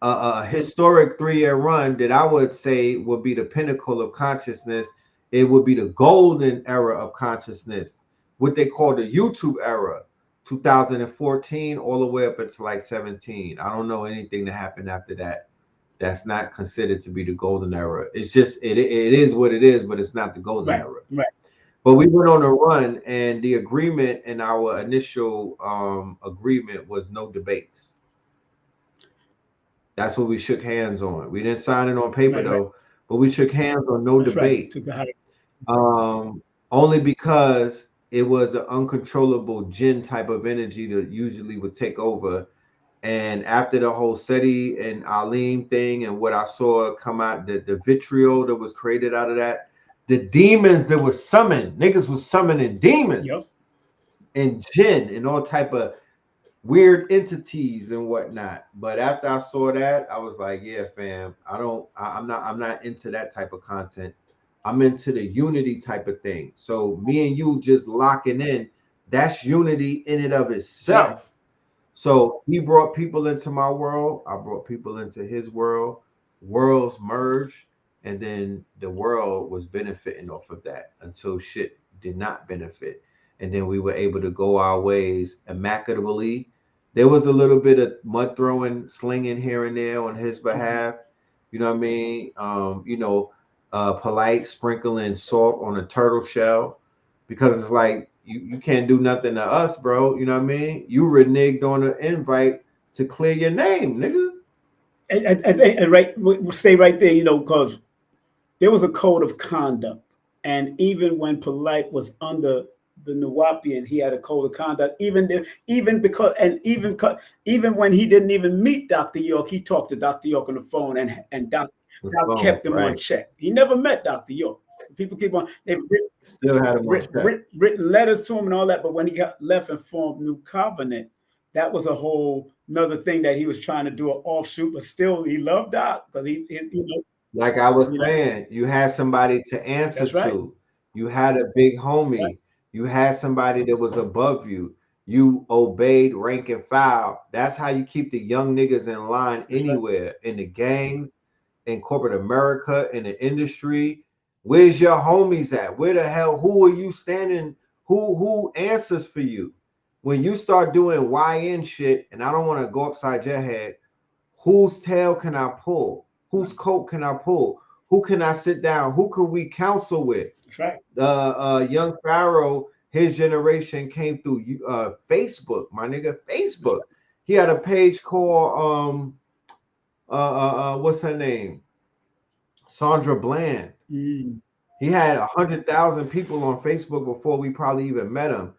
a historic 3-year run that I would say would be the pinnacle of consciousness. It would be the golden era of consciousness, what they call the YouTube era, 2014 all the way up until like 17. I don't know anything that happened after that. That's not considered to be the golden era. It's just it is what it is, but it's not the golden Right. era. Right. But we went on a run, and the agreement in our initial agreement was no debates. That's what we shook hands on. We didn't sign it on paper Right. though, but we shook hands on no That's right. debate. Took the high. Only because it was an uncontrollable jinn type of energy that usually would take over. And after the whole Seti and Alim thing and what I saw come out, the vitriol that was created out of that, the demons that were summoned, niggas was summoning demons Yep. and jinn and all type of weird entities and whatnot. But after I saw that, I was like, yeah, fam, I'm not into that type of content. I'm into the unity type of thing. So me and you just locking in, that's unity in and of itself. Right. So he brought people into my world. I brought people into his world. Worlds merged, and then the world was benefiting off of that until shit did not benefit. And then we were able to go our ways immaculately. There was a little bit of mud throwing, slinging here and there on his behalf. You know what I mean? Polite sprinkling salt on a turtle shell, because it's like you can't do nothing to us, bro. You know what I mean? You reneged on an invite to clear your name, nigga. And right, we'll stay right there, because there was a code of conduct, and even when Polite was under the Nuwapian, he had a code of conduct. Even when he didn't even meet Dr. York, he talked to Dr. York on the phone, and Doc kept him on check. He never met Dr. York. People keep on. They've written letters to him and all that, but when he got left and formed New Covenant, that was a whole another thing that he was trying to do an offshoot. But still, he loved Doc because he like I was saying, you had somebody to answer to. Right. You had a big homie. Right. You had somebody that was above you. You obeyed rank and file. That's how you keep the young niggas in line anywhere, in the gangs, in corporate America, in the industry. Where's your homies at? Where the hell? Who are you standing? Who answers for you? When you start doing YN shit, and I don't want to go upside your head, whose tail can I pull? Whose coat can I pull? Who can I sit down? Who could we counsel with? That's right. Young Pharaoh, his generation came through Facebook, my nigga, Facebook. He had a page called what's her name? Sandra Bland. He had 100,000 people on Facebook before we probably even met him.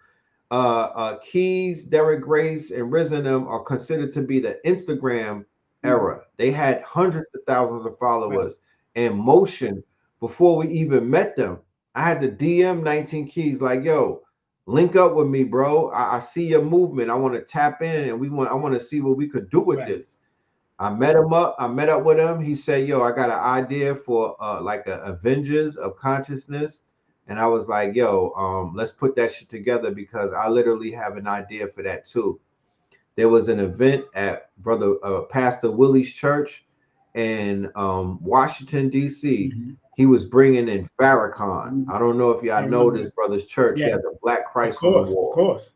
Keys, Derek Grace, and Riz and them are considered to be the Instagram era. They had hundreds of thousands of followers and motion before we even met them. I had to DM 19 Keys like, yo, link up with me, bro. I see your movement. I want to tap in, and I want to see what we could do with this. I met up with him. He said, yo, I got an idea for like a Avengers of Consciousness. And I was like, yo, let's put that shit together, because I literally have an idea for that too. There was an event at Pastor Willie's church in Washington, D.C. He was bringing in Farrakhan. I don't know if y'all know this brother's church. He has a black Christ on the wall. Of course.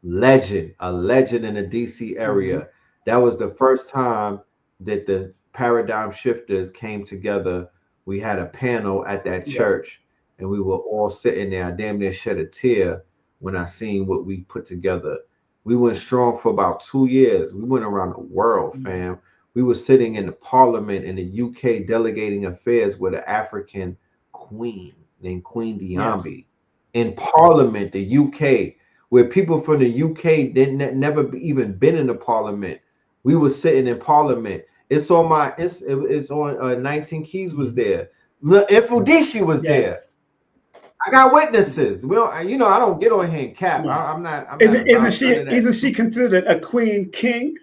A legend in the D.C. area. That was the first time that the paradigm shifters came together. We had a panel at that church, and we were all sitting there. I damn near shed a tear when I seen what we put together. We went strong for about 2 years. We went around the world, fam. We were sitting in the parliament in the UK delegating affairs with an African queen named Queen Diambi. In parliament, the UK, where people from the UK didn't never even been in the parliament. We were sitting in parliament. It's on it's on 19 Keys was there. Infudishi was there. I got witnesses. Well, I don't get on here and cap. I'm not. Isn't she considered a queen king?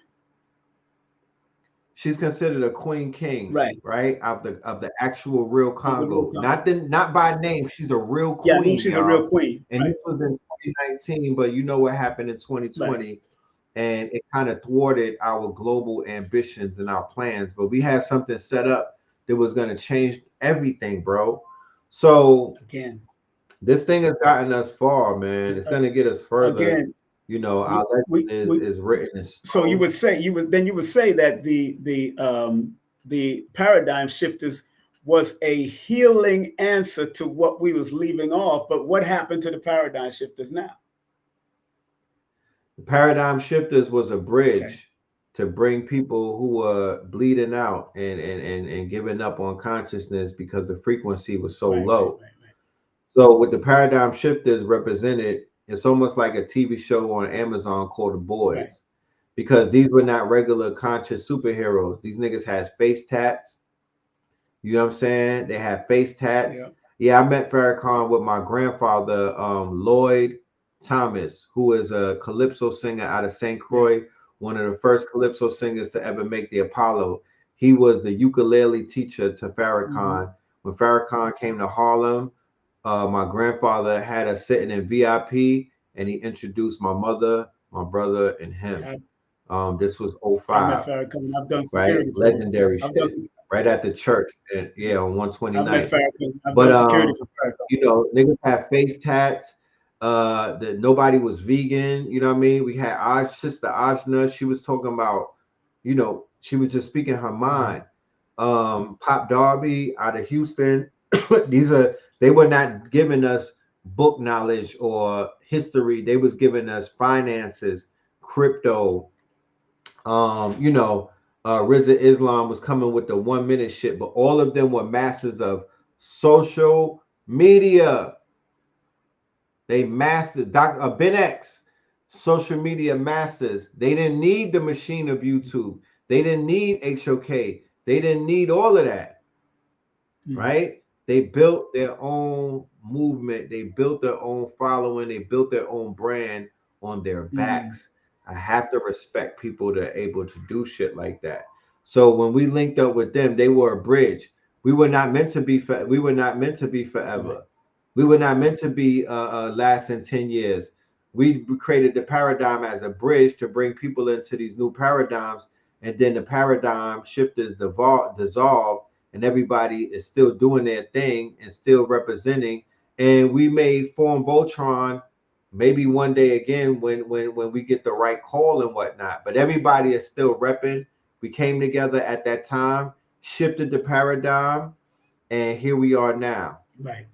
She's considered a queen king, right? Of the actual real Congo, not by name. She's a real queen. Yeah, she's a real queen. And this was in 2019, but you know what happened in 2020. and it kind of thwarted our global ambitions and our plans. But we had something set up that was going to change everything, bro. So Again, this thing has gotten us far, man. It's going to get us further. again, You know, our legend is written in stone. so you would say that the paradigm shifters was a healing answer to what we was leaving off. But what happened to the paradigm shifters now? The paradigm shifters was a bridge Okay. to bring people who were bleeding out and giving up on consciousness because the frequency was so low. Right. So what the paradigm shifters represented, it's almost like a TV show on Amazon called The Boys. Right. Because these were not regular conscious superheroes. These niggas had face tats. You know what I'm saying? They had face tats. Yeah, I met Farrakhan with my grandfather, Lloyd Thomas, who is a calypso singer out of St. Croix, one of the first calypso singers to ever make the Apollo. He was the ukulele teacher to Farrakhan. When Farrakhan came to Harlem, my grandfather had us sitting in VIP, and he introduced my mother, my brother, and him. This was 05. I've done right? Legendary shit. Right at the church, and on 129. But you know, niggas have face tats. That nobody was vegan. You know what I mean? We had sister Ajna. She was talking about, you know, she was just speaking her mind. Pop Darby out of Houston. They were not giving us book knowledge or history. They was giving us finances, crypto. You know, Rizza Islam was coming with the 1 minute shit, but all of them were masters of social media. They mastered Ben X, social media masters. They didn't need the machine of YouTube. They didn't need HOK. They didn't need all of that, right? They built their own movement. They built their own following. They built their own brand on their backs. I have to respect people that are able to do shit like that. So when we linked up with them, they were a bridge. We were not meant to be. We were not meant to be forever. We were not meant to be lasting 10 years. We created the paradigm as a bridge to bring people into these new paradigms, and then the paradigm shifters dissolve, and everybody is still doing their thing and still representing. And we may form Voltron maybe one day again when we get the right call and whatnot. But everybody is still repping. We came together at that time, shifted the paradigm, and here we are now.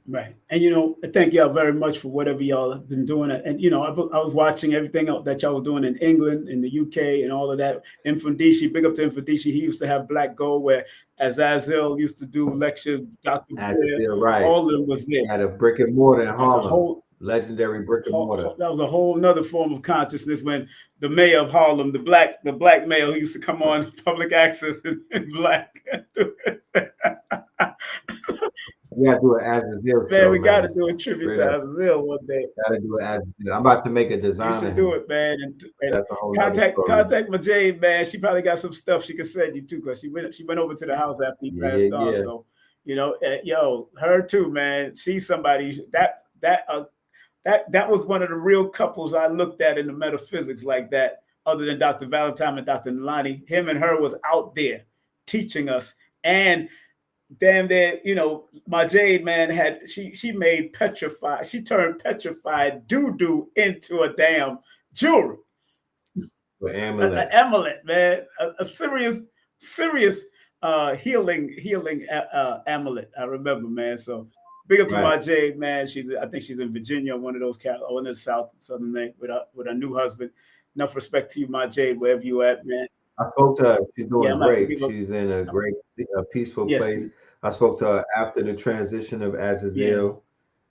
Right. And, you know, thank y'all very much for whatever y'all have been doing. And, you know, I was watching everything that y'all was doing in England, in the UK, and all of that. Infundishi, big up to Infundishi. He used to have Black Gold, where Azazel used to do lectures. Dr. Blair, right. All of them was there. Had a brick and mortar in Harlem. Legendary brick and mortar. That was a whole nother form of consciousness when the mayor of Harlem, the black mayor who used to come on public access in black. We gotta do an Azazel man, show, we gotta do a tribute to Azazel one day. Gotta do an Azazel. I'm about to make a design. You should do it, man. And that's a whole contact my Jade, man. She probably got some stuff she could send you too, because she went over to the house after he passed on. So, you know, yo, her too, man. She's somebody that was one of the real couples I looked at in the metaphysics like that, other than Dr. Valentine and Dr. Nalani. Him and her was out there teaching us. And damn there, you know, my Jade, man, she made petrified, she turned petrified doo-doo into a damn jewelry. An amulet, man. A serious healing amulet. I remember, man. So big up to my Jade, man. I think she's in Virginia, one of those one of the southern name with her new husband. Enough respect to you, my Jade, wherever you at, man. I spoke to her. She's doing great. She's in a great, peaceful place. I spoke to her after the transition of Azazel.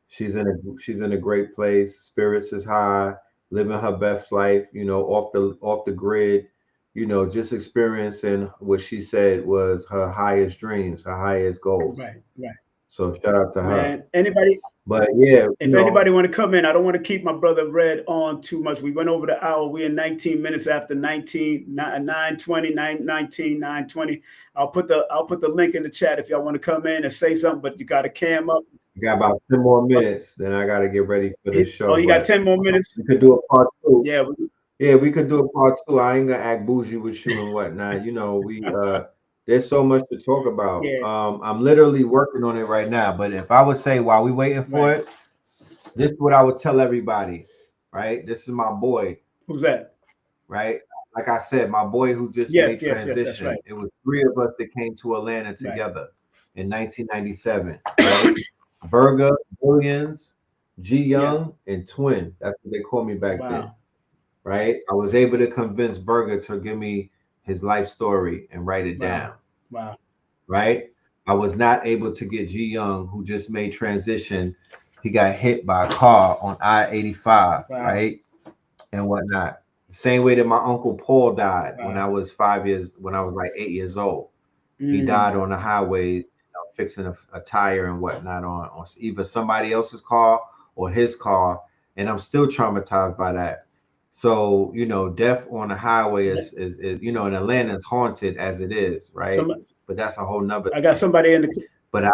She's in a great place. Spirits is high, living her best life. You know, off the grid. You know, just experiencing what she said was her highest dreams, her highest goals. Right. So shout out to her. Man, anybody? But yeah, if anybody want to come in, I don't want to keep my brother Red on too much. We went over the hour. We're 19 minutes after 9:20. I'll put the link in the chat if y'all want to come in and say something, but you got to cam up. You got about 10 more minutes, then I got to get ready for this show. Oh, you got 10 more minutes? We could do a part 2. Yeah. Yeah, we could do a part two. I ain't gonna act bougie with you and whatnot. You know, we there's so much to talk about. Yeah, I'm literally working on it right now. But if I would say while we waiting for right. it, this is what I would tell everybody, right? This is my boy, Who's that? right? Like I said, my boy who just made Yes. That's transition. right. It was three of us that came to Atlanta Right. together in 1997, right? Berga, Williams, G Yeah. Young, and Twin. That's what they called me back then, Wow. right? I was able to convince Berger to give me his life story and write it down, Wow. Wow. right? I was not able to get G Young, who just made transition. He got hit by a car on I-85, Wow. right? And whatnot. Same way that my uncle Paul died when Wow. I was when I was like 8 years old. He Mm. died on the highway, fixing a tire and whatnot on either somebody else's car or his car. And I'm still traumatized by that. So, death on the highway Yeah. is in Atlanta is haunted as it is, right? Some, But that's a whole nother I got thing. somebody in the But I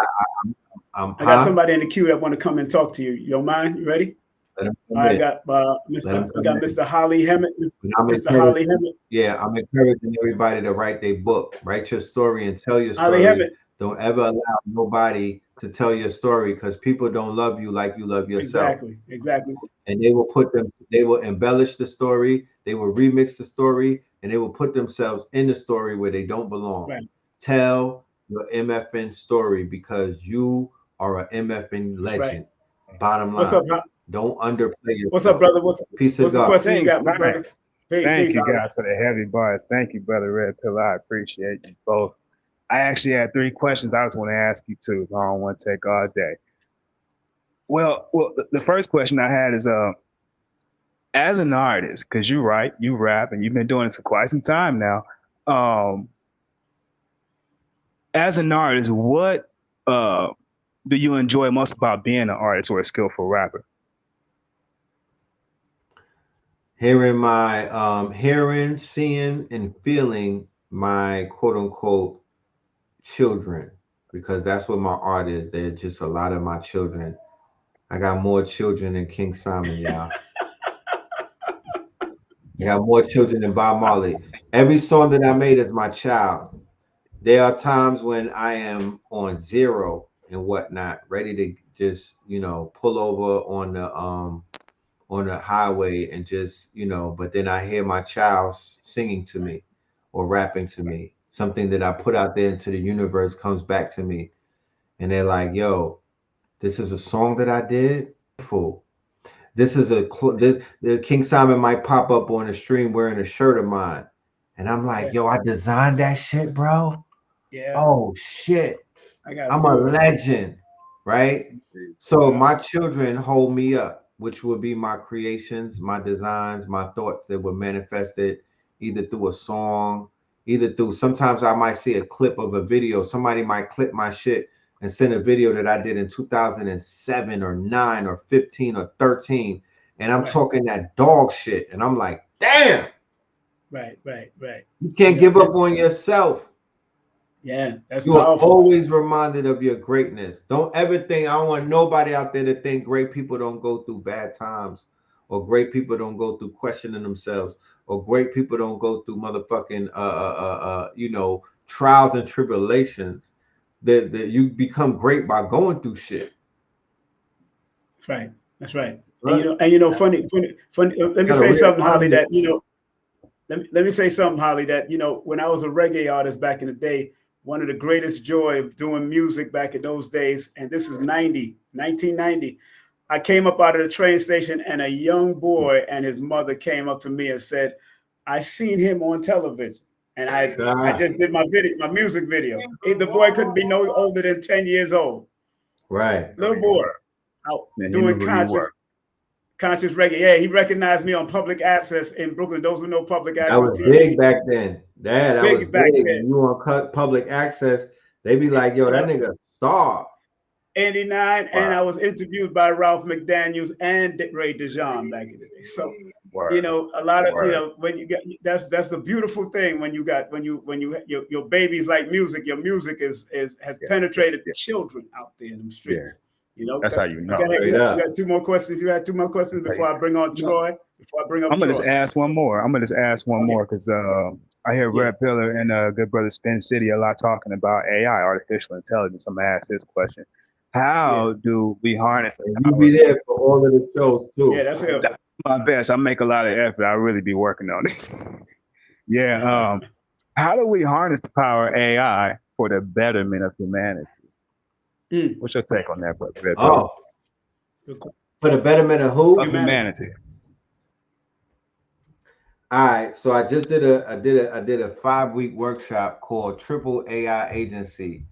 got huh? somebody in the queue that want to come and talk to you. You don't mind? You ready? Let him come I in. got Let him We come got in. Mr. Holly Hammett. And I'm Mr. Holly encouraging, Hammett. yeah, I'm encouraging everybody to write their book, write your story and tell your Holly story. Hammett. Don't ever allow nobody to tell your story because people don't love you like you love yourself. Exactly. And they will embellish the story, they will remix the story, and they will put themselves in the story where they don't belong. Right. Tell your MFN story because you are a MFN That's right. legend. Bottom What's line. up? Don't underplay What's up, yourself. brother? Peace of What's the God. question you Thanks, got, my man. brother? Peace, Thank you Holly. guys for the heavy bars. Thank you, brother Red Pill. I appreciate you both. I actually had 3 questions I was want to ask you too. I don't want to take all day. Well, the first question I had is, as an artist, because you write, you rap, and you've been doing this for quite some time now. Um, as an artist, what do you enjoy most about being an artist or a skillful rapper? Hearing, seeing, and feeling my quote unquote children, because that's what my art is. They're just a lot of my children. I got more children than King Simon, y'all. I got more children than Bob Marley. Every song that I made is my child. There are times when I am on zero and whatnot, ready to just, pull over on the highway and just, but then I hear my child singing to me or rapping to me. Something that I put out there into the universe comes back to me. And they're like, yo, this is a song that I did. Fool. This is the King Simon might pop up on the stream wearing a shirt of mine. And I'm Yeah. like, yo, I designed that shit, bro. Yeah. Oh shit. I got a I'm a few of them. legend, right? So Yeah. my children hold me up, which will be my creations, my designs, my thoughts that were manifested either through a song, either through sometimes I might see a clip of a video. Somebody might clip my shit and send a video that I did in 2007 or 9 or 15 or 13. And I'm Right. talking that dog shit. And I'm like, damn, Right. you can't give up on yourself. Yeah, that's You are powerful. always reminded of your greatness. Don't ever think, I don't want nobody out there to think great people don't go through bad times, or great people don't go through questioning themselves, or great people don't go through motherfucking trials and tribulations. That you become great by going through shit. That's right. That's right. Right? Funny. Let me Gotta say something, remind Holly. you. That let me say something, Holly. That when I was a reggae artist back in the day, one of the greatest joy of doing music back in those days, and this is 1990. I came up out of the train station, and a young boy and his mother came up to me and said, "I seen him on television." And I just did my music video. The boy couldn't be no older than 10 years old. Right. Little boy out Man, he doing knew who you were. conscious reggae. Yeah, he recognized me on Public Access in Brooklyn. Those who know Public That Access was big TV, back then. That was big back big. then. When you on public access, they be like, yo, that Yep. nigga star. 89, and Wow. I was interviewed by Ralph McDaniels and Ray DeJean back in the day. So, Word. a lot of Word. when you get that's the beautiful thing when your babies like music. Your music has penetrated Yeah. children out there in them Yeah. streets. You know, That's how you know. okay, hey, Straight you up. got 2 more questions. You had 2 more questions That's how before I bring on you know. Troy. Before I bring up I'm gonna Troy. just ask one more. Okay. Because I hear Yeah. Red Pillar and good brother Spin City a lot talking about AI, artificial intelligence. I'm gonna ask this question: how do we harness the You power? be there for all of the shows too. Yeah, that's it. That's my best. I make a lot of effort. I really be working on it. Yeah. How do we harness the power of AI for the betterment of humanity? Mm, What's your take on that, brother Red Pillar? Oh, good question. for the betterment of who? Of humanity. All right, so I just did a 5-week workshop called Triple AI Agency,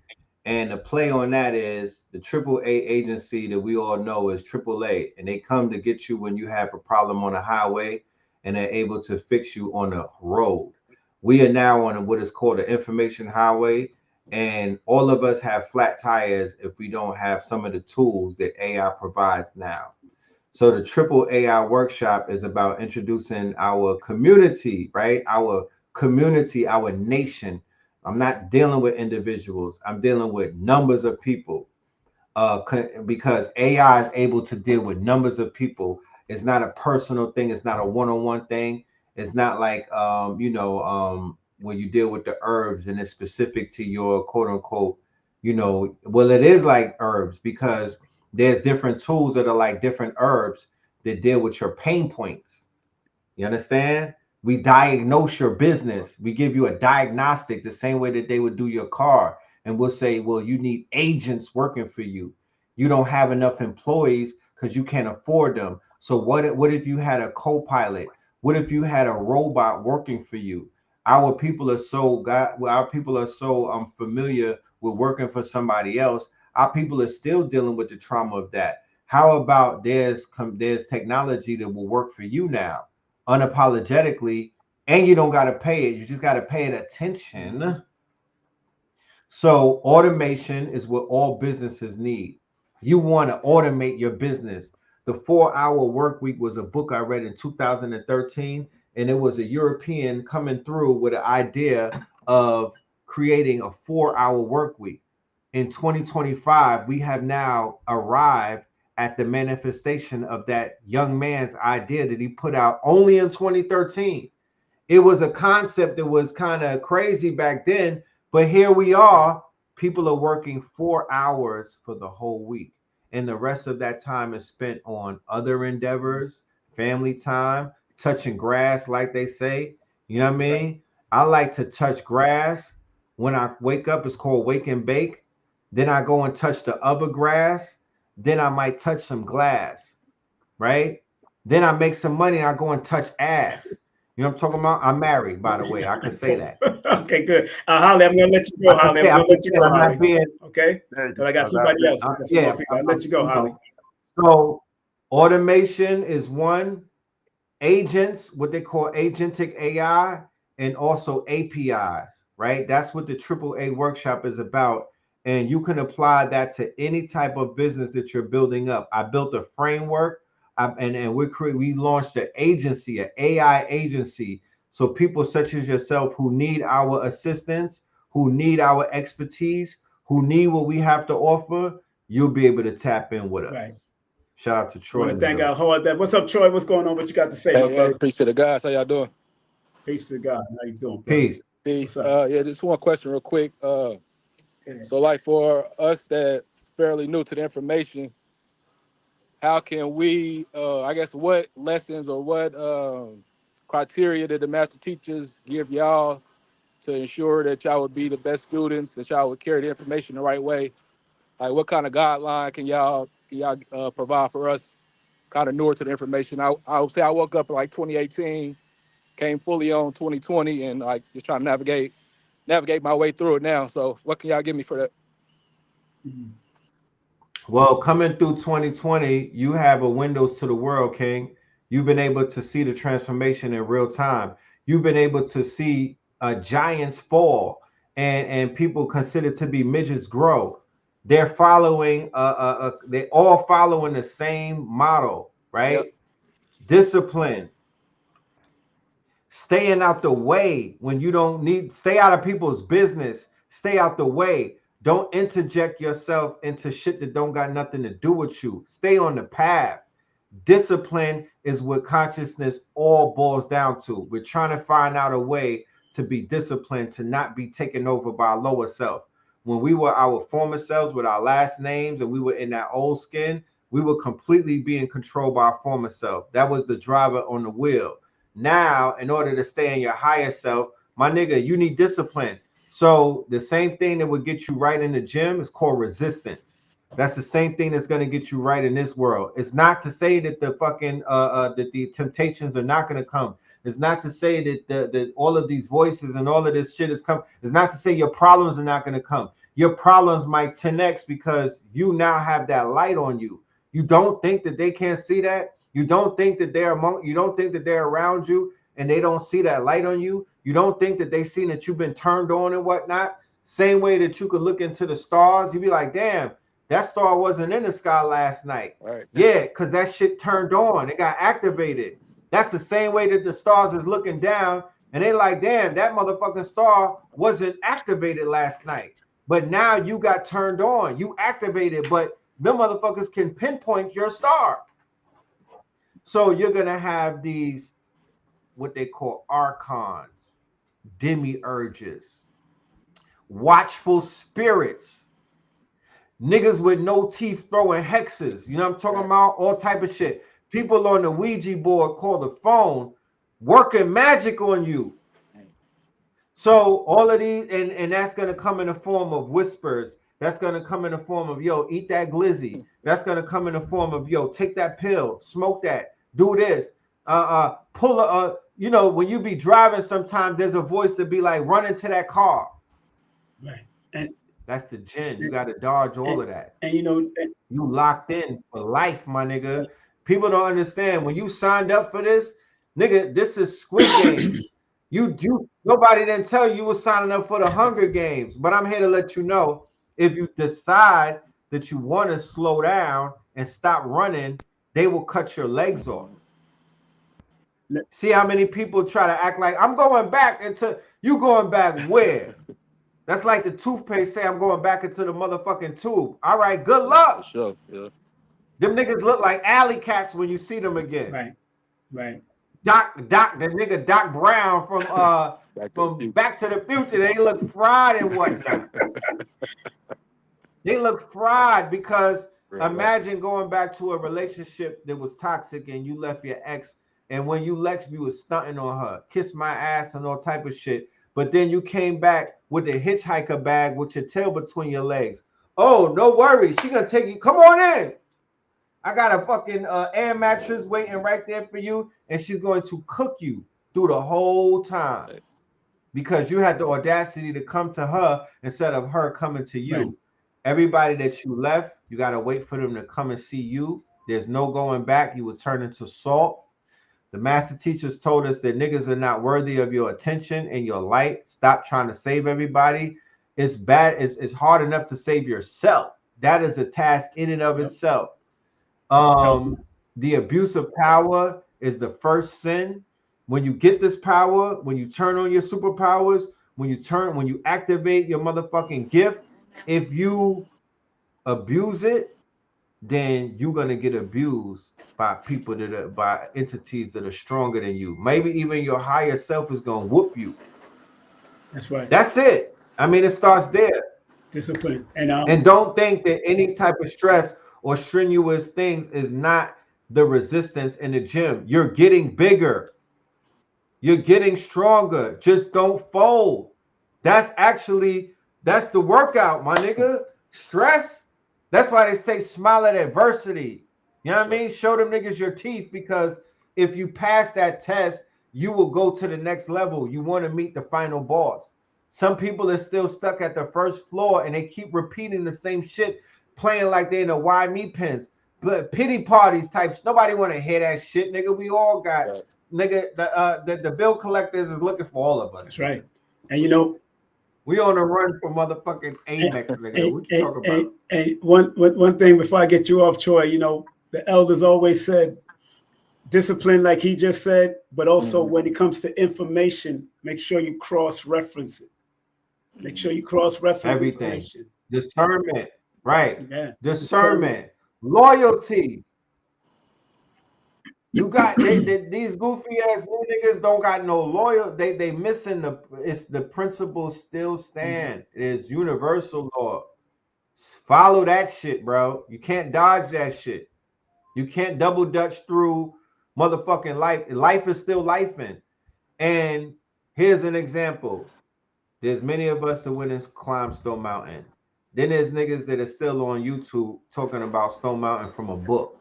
and the play on that is the Triple A agency that we all know is AAA, and they come to get you when you have a problem on a highway, and they're able to fix you on a road. We are now on what is called an information highway, and all of us have flat tires if we don't have some of the tools that AI provides now. So the Triple AI workshop is about introducing our community, right? Our community, our nation. I'm not dealing with individuals. I'm dealing with numbers of people. Because AI is able to deal with numbers of people. It's not a personal thing. It's not a one-on-one thing. It's not like when you deal with the herbs and it's specific to your quote unquote, well, it is like herbs because there's different tools that are like different herbs that deal with your pain points. You understand? We diagnose your business. We give you a diagnostic the same way that they would do your car. And we'll say, well, you need agents working for you. You don't have enough employees because you can't afford them. So what if you had a co-pilot? What if you had a robot working for you? Our people are so familiar with working for somebody else. Our people are still dealing with the trauma of that. How about there's technology that will work for you now, unapologetically, and you don't got to pay it. You just got to pay it attention. So automation is what all businesses need. You want to automate your business. The 4-Hour Work Week was a book I read in 2013, and it was a European coming through with an idea of creating a 4-hour work week. In 2025, we have now arrived at the manifestation of that young man's idea that he put out only in 2013. It was a concept that was kind of crazy back then, but here we are. People are working 4 hours for the whole week, and the rest of that time is spent on other endeavors, family time, touching grass, like they say. You know what I mean? I like to touch grass. When I wake up, it's called wake and bake. Then I go and touch the other grass. Then I might touch some glass, right? Then I make some money and I go and touch ass. You know what I'm talking about? I'm married, by the way. I can say that. Okay, good. Holly, I'm gonna let you go, Holly. I'm gonna let you go, Holly. Okay? Because I got somebody else. I'll let you go, Holly. So automation is one. Agents, what they call agentic AI, and also APIs, right? That's what the AAA workshop is about. And you can apply that to any type of business that you're building up. I built a framework, and we launched an agency, an AI agency. So people such as yourself who need our assistance, who need our expertise, who need what we have to offer, you'll be able to tap in with us. Right. Shout out to Troy. I want to thank our hard that. What's up, Troy? What's going on? What you got to say, my brother? Peace to the guys. How y'all doing? Peace to God. How you doing, brother? Peace. Peace. Yeah, just one question real quick. So like for us that fairly new to the information, how can we, I guess, what lessons or what criteria did the master teachers give y'all to ensure that y'all would be the best students, that y'all would carry the information the right way? Like what kind of guideline can y'all provide for us kind of newer to the information? I would say I woke up in like 2018, came fully on 2020, and like just trying to navigate my way through it now. So what can y'all give me for that? Well, coming through 2020, you have a windows to the world, King. You've been able to see the transformation in real time. You've been able to see giants fall and people considered to be midgets grow. They're following they're all following the same model, right? Yep. Discipline, staying out the way when you don't need, stay out of people's business, stay out the way. Don't interject yourself into shit that don't got nothing to do with you. Stay on the path. Discipline is what consciousness all boils down to. We're trying to find out a way to be disciplined, to not be taken over by our lower self. When we were our former selves with our last names and we were in that old skin, we were completely being controlled by our former self. That was the driver on the wheel. Now, in order to stay in your higher self, my nigga, you need discipline. So the same thing that would get you right in the gym is called resistance. That's the same thing that's going to get you right in this world. It's not to say that the fucking that the temptations are not going to come. It's not to say that that all of these voices and all of this shit is coming. It's not to say your problems are not going to come. Your problems might 10x because you now have that light on you. You don't think that they can't see that. You don't think that they're among. You don't think that they're around you and they don't see that light on you. You don't think that they seen that you've been turned on and whatnot. Same way that you could look into the stars, you'd be like, damn. That star wasn't in the sky last night. Right. Yeah, because that shit turned on. It got activated. That's the same way that the stars is looking down and they like, damn, that motherfucking star wasn't activated last night. But now you got turned on. You activated, but them motherfuckers can pinpoint your star. So you're going to have these, what they call archons, demiurges, watchful spirits, niggas with no teeth throwing hexes. You know what I'm talking about? All type of shit. People on the Ouija board called the phone working magic on you. So all of these, and that's going to come in the form of whispers. That's going to come in the form of, yo, eat that glizzy. That's going to come in the form of, yo, take that pill, smoke that, do this. Pull a, you know, when you be driving, sometimes there's a voice to be like, run into that car. Right. And that's the gin. You got to dodge all of that. And you know, you locked in for life, my nigga. People don't understand. When you signed up for this, nigga, this is Squid Games. Nobody didn't tell you were signing up for the Hunger Games. But I'm here to let you know, if you decide that you want to slow down and stop running, they will cut your legs off. See how many people try to act like I'm going back into, you going back where? That's like the toothpaste say I'm going back into the motherfucking tube. All right, good luck. Sure, yeah. Them niggas look like alley cats when you see them again. Right, right. The nigga Doc Brown from Back to the Future. They look fried and whatnot. They look fried because imagine going back to a relationship that was toxic and you left your ex, and when you left, you was stunting on her, kiss my ass and all type of shit. But then you came back with the hitchhiker bag with your tail between your legs. Oh, no worries. She gonna take you. Come on in. I got a fucking air mattress waiting right there for you, and she's going to cook you through the whole time because you had the audacity to come to her instead of her coming to you. Right. Everybody that you left, you got to wait for them to come and see you. There's no going back. You will turn into salt. The master teachers told us that niggas are not worthy of your attention and your light. Stop trying to save everybody. It's bad. It's hard enough to save yourself. That is a task in and of itself. The abuse of power is the first sin. When you get this power, when you turn on your superpowers, when you activate your motherfucking gift, if you abuse it, then you're gonna get abused by people by entities that are stronger than you. Maybe even your higher self is gonna whoop you. That's right. That's it. I mean, it starts there. Discipline. And don't think that any type of stress or strenuous things is not the resistance in the gym. You're getting bigger. You're getting stronger. Just don't fold. That's the workout, my nigga. Stress. That's why they say smile at adversity. You know what I mean? Show them niggas your teeth, because if you pass that test, you will go to the next level. You want to meet the final boss. Some people are still stuck at the first floor and they keep repeating the same shit, playing like they're in the why me pens, pity parties types. Nobody want to hear that shit, nigga. We all got nigga. The bill collectors is looking for all of us. That's right. And you know, we on a run for motherfucking Amex, nigga. What you talking about? And one thing before I get you off, Troy, you know, the elders always said discipline, like he just said, but also when it comes to information, make sure you cross-reference it. Make sure you cross-reference everything. Discernment, right? Yeah. Discernment, loyalty. You got these goofy ass new niggas don't got no loyal. They missing it's the principles still stand. It is universal law. Follow that shit, bro. You can't dodge that shit. You can't double dutch through motherfucking life. Life is still lifing. And here's an example. There's many of us that went and climbed Stone Mountain. Then there's niggas that are still on YouTube talking about Stone Mountain from a book.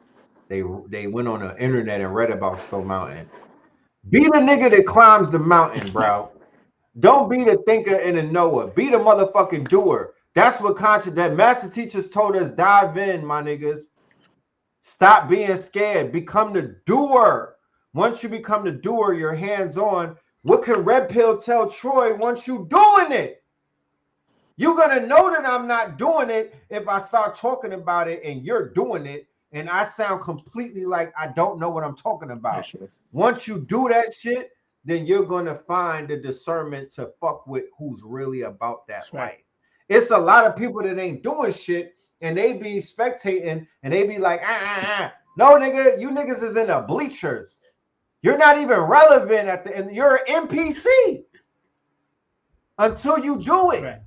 They went on the internet and read about Stone Mountain. Be the nigga that climbs the mountain, bro. Don't be the thinker and the knower. Be the motherfucking doer. That's what that master teachers told us. Dive in, my niggas. Stop being scared. Become the doer. Once you become the doer, you're hands-on. What can Red Pill tell Troy once you doing it? You're going to know that I'm not doing it if I start talking about it and you're doing it and I sound completely like I don't know what I'm talking about. Sure. Once you do that shit, then you're going to find the discernment to fuck with who's really about that life. Right. It's a lot of people that ain't doing shit and they be spectating and they be like, No, nigga, you niggas is in the bleachers. You're not even relevant at the end. You're an NPC until you do it. Right.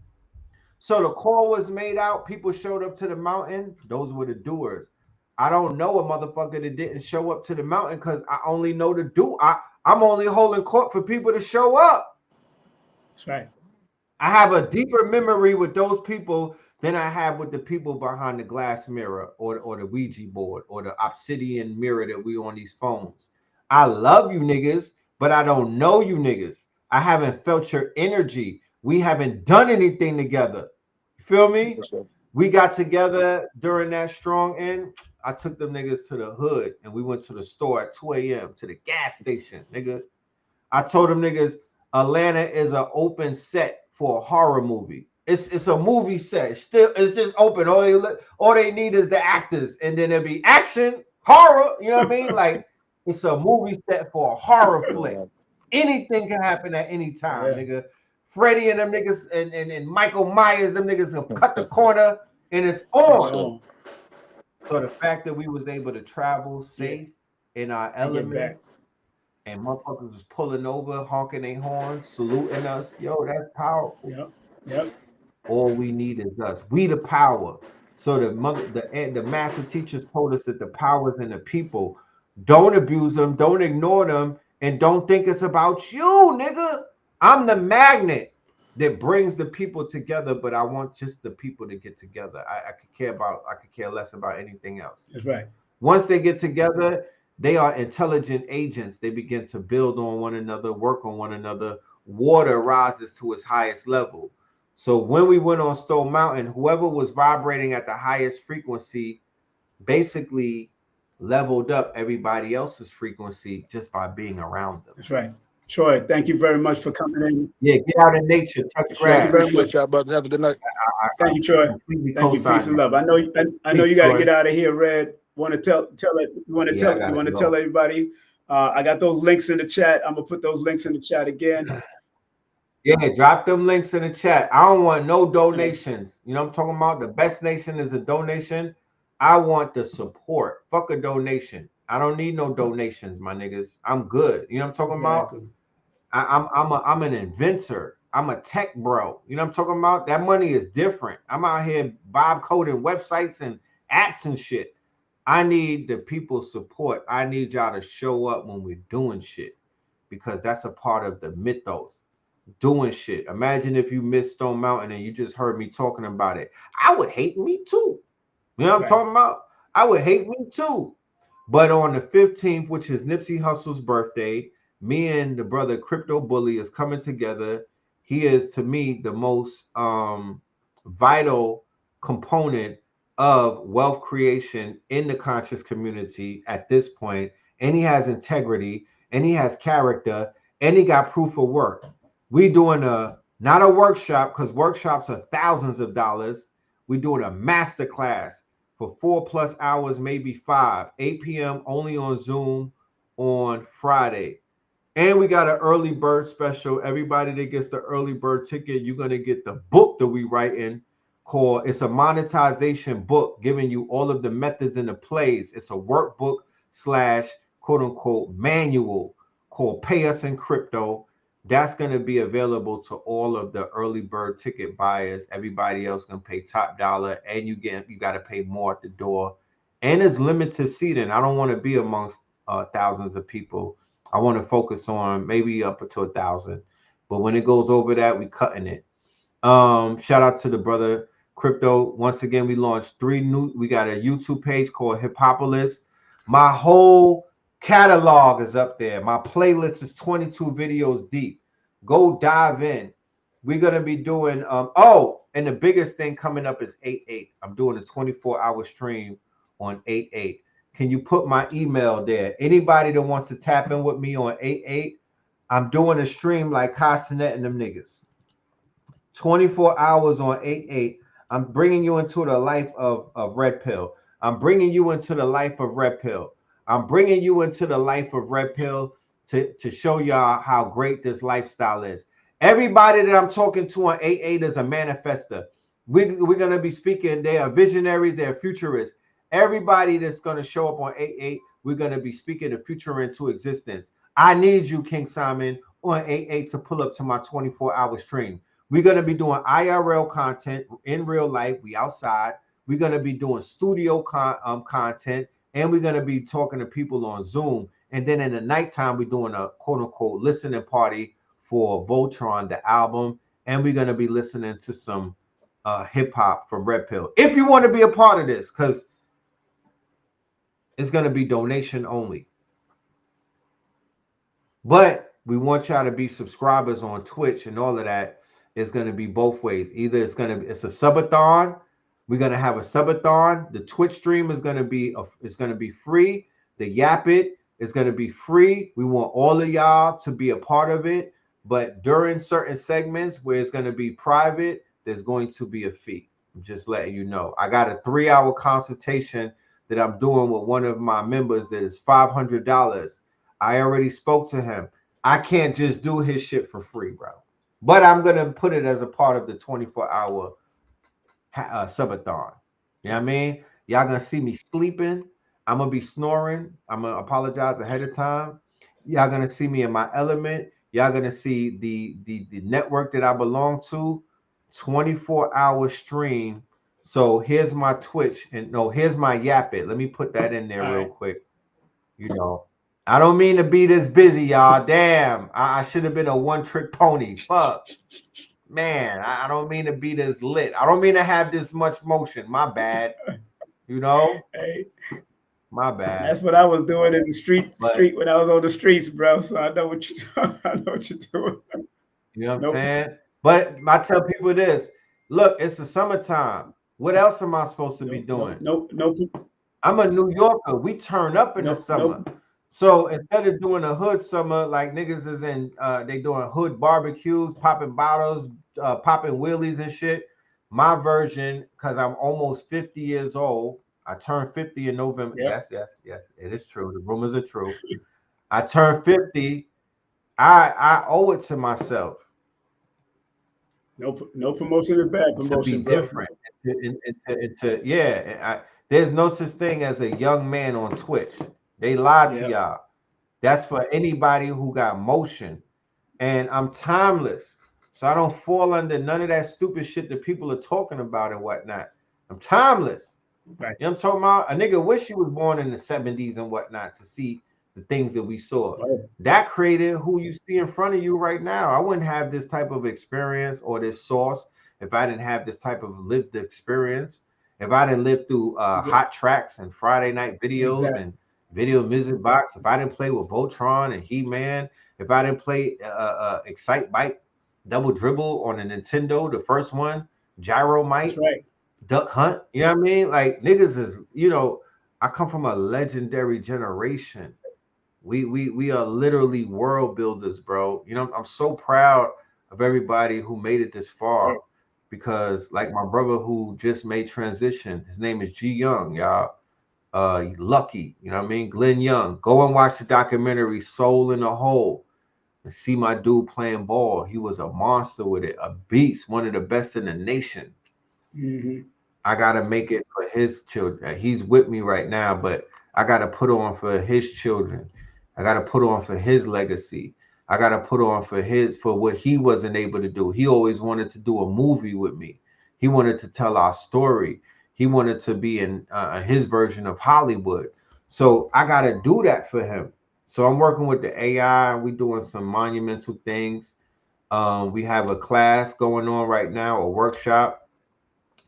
So the call was made out. People showed up to the mountain. Those were the doers. I don't know a motherfucker that didn't show up to the mountain because I only know the do. I'm only holding court for people to show up. That's right. I have a deeper memory with those people than I have with the people behind the glass mirror or the Ouija board or the obsidian mirror that we on these phones. I love you niggas, but I don't know you niggas. I haven't felt your energy. We haven't done anything together. You feel me? Sure. We got together during that strong end. I took them niggas to the hood and we went to the store at 2 a.m. to the gas station, nigga. I told them niggas Atlanta is an open set for a horror movie. It's a movie set. It's just open. All they need is the actors, and then there'll be action, horror. You know what I mean? Like it's a movie set for a horror flick. Anything can happen at any time, nigga. Freddy and them niggas and Michael Myers, them niggas will cut the corner and it's on. So the fact that we was able to travel safe in our element and motherfuckers was pulling over, honking their horns, saluting us, yo, that's powerful. Yep. All we need is us. We the power. So the master teachers told us that the power is in the people. Don't abuse them, don't ignore them, and don't think it's about you, nigga. I'm the magnet that brings the people together, but I want just the people to get together. I could care less about anything else. That's right. Once they get together, they are intelligent agents. They begin to build on one another, work on one another. Water rises to its highest level. So when we went on Stone Mountain, whoever was vibrating at the highest frequency basically leveled up everybody else's frequency just by being around them. That's right. Troy, thank you very much for coming in. Yeah, get out in nature, touch grass. Thank you very much, y'all, brothers. Have a good night. Thank you, Troy. Thank you. Peace and love. I know you got to get out of here, Red. Want to tell everybody. I got those links in the chat. I'm gonna put those links in the chat again. Yeah, drop them links in the chat. I don't want no donations. You know what I'm talking about? The best nation is a donation. I want the support. Fuck a donation. I don't need no donations, my niggas. I'm good. You know what I'm talking about? I'm an inventor. I'm a tech bro. You know what I'm talking about? That money is different. I'm out here vibe coding websites and apps and shit. I need the people's support. I need y'all to show up when we're doing shit because that's a part of the mythos. Doing shit. Imagine if you missed Stone Mountain and you just heard me talking about it. I would hate me too. You know what I'm talking about? I would hate me too. But on the 15th, which is Nipsey Hussle's birthday, me and the brother Crypto Bully is coming together. He is, to me, the most vital component of wealth creation in the conscious community at this point. And he has integrity, and he has character, and he got proof of work. We doing not a workshop, because workshops are thousands of dollars. We doing a master class for 4+ hours, maybe 5, 8 p.m. only on Zoom on Friday. And we got an early bird special. Everybody that gets the early bird ticket, you're going to get the book that we write in called, it's a monetization book giving you all of the methods and the plays. It's a workbook slash quote unquote manual called Pay Us in Crypto. That's going to be available to all of the early bird ticket buyers. Everybody else going to pay top dollar, and you got to pay more at the door. And it's limited seating. I don't want to be amongst thousands of people. I want to focus on maybe up to 1,000. But when it goes over that, we cutting it. Shout out to the brother Crypto. Once again, we launched we got a YouTube page called Hippopolis. My whole catalog is up there. My playlist is 22 videos deep. Go dive in. We're gonna be doing and the biggest thing coming up is 8/8. I'm doing a 24-hour stream on 8/8. Can you put my email there? Anybody that wants to tap in with me on 8/8, I'm doing a stream like Castanet and them niggas. 24 hours on 8/8. I'm bringing you into the life of Red Pill. I'm bringing you into the life of Red Pill. I'm bringing you into the life of Red Pill to show y'all how great this lifestyle is. Everybody that I'm talking to on 8/8 is a manifester. We're going to be speaking. They are visionaries. They're futurists. Everybody that's going to show up on 8/8, we're going to be speaking the future into existence. I need you, King Simon, on 8/8 to pull up to my 24-hour stream. We're going to be doing IRL content in real life. We outside. We're going to be doing studio content, and we're going to be talking to people on Zoom. And then in the nighttime, we're doing a quote-unquote listening party for Voltron, the album. And we're going to be listening to some hip-hop from Red Pill. If you want to be a part of this, because it's going to be donation only. But we want y'all to be subscribers on Twitch, and all of that is going to be both ways. Either it's a subathon. We're going to have a subathon. The Twitch stream is going to be free. The Yap It is going to be free. We want all of y'all to be a part of it. But during certain segments where it's going to be private, there's going to be a fee. I'm just letting you know. I got a 3-hour consultation that I'm doing with one of my members that is $500. I already spoke to him. I can't just do his shit for free, bro. But I'm going to put it as a part of the 24-hour subathon. You know what I mean? Y'all going to see me sleeping. I'm going to be snoring. I'm going to apologize ahead of time. Y'all going to see me in my element. Y'all going to see the network that I belong to. 24-hour stream. So here's my Twitch. And no, here's my Yap It. Let me put that in there real quick. You know, I don't mean to be this busy, y'all. Damn, I should have been a one-trick pony. Fuck. Man, I don't mean to be this lit. I don't mean to have this much motion. My bad. You know? Hey, my bad. That's what I was doing in the street when I was on the streets, bro. So I know what you're doing. You know what I'm saying? But I tell people this. Look, it's the summertime. What else am I supposed to be doing? No. I'm a New Yorker. We turn up in the summer. So instead of doing a hood summer, like niggas is in, they doing hood barbecues, popping bottles, popping wheelies and shit. My version, because I'm almost 50 years old. I turned 50 in November. Yep. Yes. It is true. The rumors are true. I turned 50. I owe it to myself. No promotion is bad promotion. To be different. There's no such thing as a young man on Twitch. They lied to y'all. That's for anybody who got motion. And I'm timeless. So I don't fall under none of that stupid shit that people are talking about and whatnot. I'm timeless. Right. You know what I'm talking about? A nigga wish he was born in the 70s and whatnot to see the things that we saw. Right. That created who you see in front of you right now. I wouldn't have this type of experience or this source if I didn't have this type of lived experience. If I didn't live through hot tracks and Friday night videos and video music box, if I didn't play with Voltron and He-Man, if I didn't play Excite Bike Double Dribble on a Nintendo, the first one, Gyro Mite, Duck Hunt, you know what I mean? Like niggas is, you know, I come from a legendary generation. We are literally world builders, bro. You know, I'm so proud of everybody who made it this far because like my brother who just made transition, his name is G Young, y'all. Lucky, you know what I mean? Glenn Young. Go and watch the documentary Soul in the Hole and see my dude playing ball. He was a monster with it, a beast, one of the best in the nation. I gotta make it for his children. He's with me right now, but I gotta put on for his children. I gotta put on for his legacy. I gotta put on for what he wasn't able to do. He always wanted to do a movie with me. He wanted to tell our story. He wanted to be in his version of Hollywood. So I gotta do that for him. So I'm working with the AI. We doing some monumental things. We have a class going on right now, a workshop.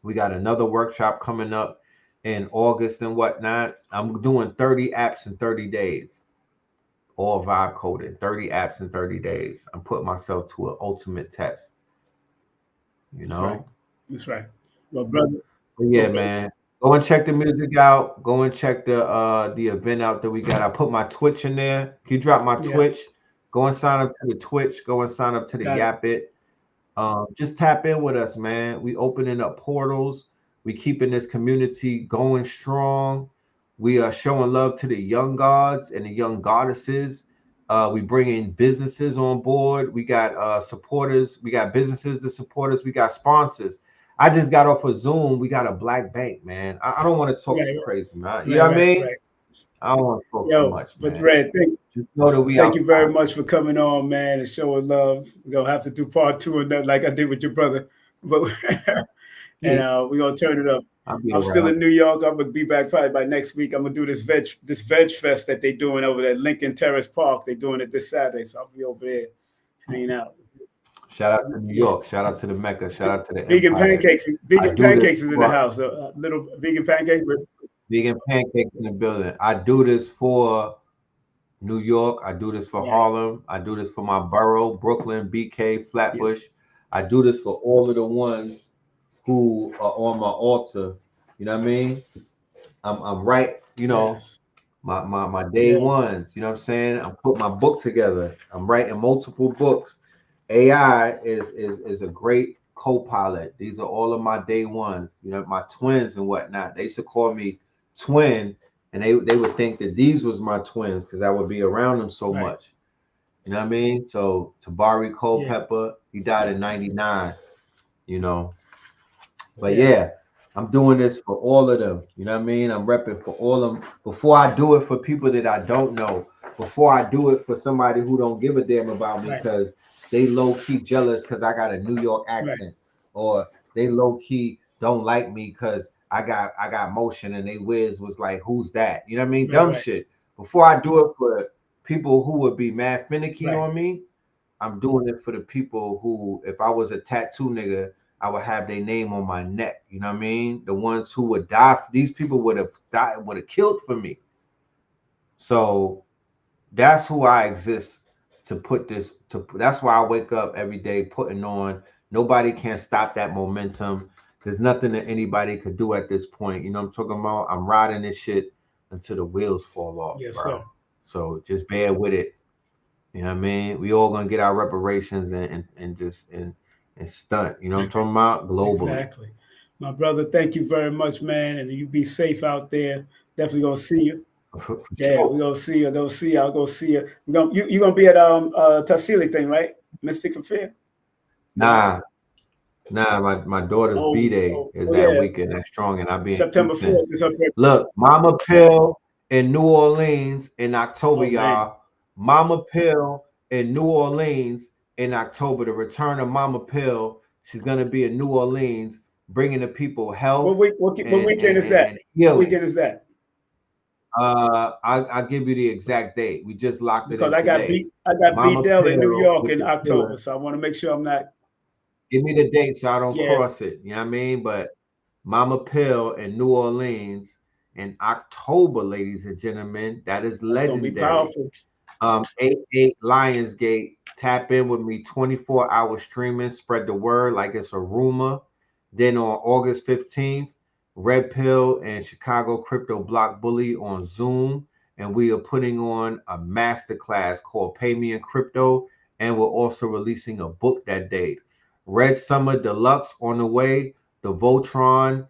We got another workshop coming up in August and whatnot. I'm doing 30 apps in 30 days, all vibe coded. 30 apps in 30 days. I'm putting myself to an ultimate test. You That's right. know? That's right. Well, brother. But yeah, Okay. man. Go and check the music out. Go and check the event out that we got. I put my Twitch in there. Can you drop my Yeah. Twitch? Go and sign up to the Twitch. Go and sign up to the Got it. Yap It. Just tap in with us, man. We opening up portals. We keeping this community going strong. We are showing love to the young gods and the young goddesses. We bringing businesses on board. We got supporters. We got businesses to support us. We got sponsors. I just got off of Zoom. We got a black bank, man. I don't want to talk too crazy, man. You know what I mean? Right. I don't want to talk too Yo, much, but man. Red, Just know that we thank you very outside. much for coming on, man, and showing love. We're gonna have to do part 2 of that, like I did with your brother. But and we're gonna turn it up. I'm still in New York. I'm gonna be back probably by next week. I'm gonna do this veg fest that they're doing over at Lincoln Terrace Park. They're doing it this Saturday, so I'll be over there hanging out. Shout out to New York. Shout out to the Mecca. Shout out to the vegan Empire. pancakes. Vegan pancakes is in the house. Little vegan pancakes. Vegan pancakes in the building. I do this for New York. I do this for Harlem. I do this for my borough, Brooklyn, BK, Flatbush. I do this for all of the ones who are on my altar. You know what I mean? I'm right, you know, my day ones. You know what I'm saying? I'm putting my book together. I'm writing multiple books. AI is a great co-pilot. These are all of my day ones, you know, my twins and whatnot. They used to call me twin, and they would think that these was my twins because I would be around them so much. You know what I mean? So Tabari Culpepper, he died in 99, you know. But yeah, I'm doing this for all of them. You know what I mean? I'm repping for all of them. Before I do it for people that I don't know, before I do it for somebody who don't give a damn about me because they low-key jealous because I got a New York accent, or they low-key don't like me because I got motion and they whiz was like, who's that? You know what I mean? Dumb shit. Before I do it for people who would be mad finicky on me, I'm doing it for the people who, if I was a tattoo nigga, I would have their name on my neck. You know what I mean? The ones who would die, these people would have died, would have killed for me. So that's who I exist to put this to. That's why I wake up every day putting on. Nobody can stop that momentum. There's nothing that anybody could do at this point. You know what I'm talking about? I'm riding this shit until the wheels fall off, bro. Sir. So just bear with it. You know what I mean? We all gonna get our reparations and just stunt. You know what I'm talking about? Globally. Exactly. My brother, thank you very much, man. And you be safe out there. Definitely gonna see you. We're gonna see you. I'll go see you. You're gonna be at Tassili thing, right? Mystic Affair? Nah, my daughter's B-Day is that weekend. That's strong, and I'll be September 4th. Look, Mama Pill in New Orleans in October, y'all. Mama Pill in New Orleans in October. The return of Mama Pill. She's gonna be in New Orleans, bringing the people health. What weekend is that? What weekend is that? I'll give you the exact date. We just locked it in today. I got B-Dell in New York in October, so I want to make sure I'm not. Give me the date so I don't cross it. You know what I mean? But Mama Pill in New Orleans in October, ladies and gentlemen. That is legendary. That's gonna be powerful. 88 Lionsgate. Tap in with me. 24-hour streaming. Spread the word like it's a rumor. Then on August 15th, Red Pill and Chicago Crypto Block Bully on Zoom. And we are putting on a masterclass called Pay Me in Crypto. And we're also releasing a book that day. Red Summer Deluxe on the way. The Voltron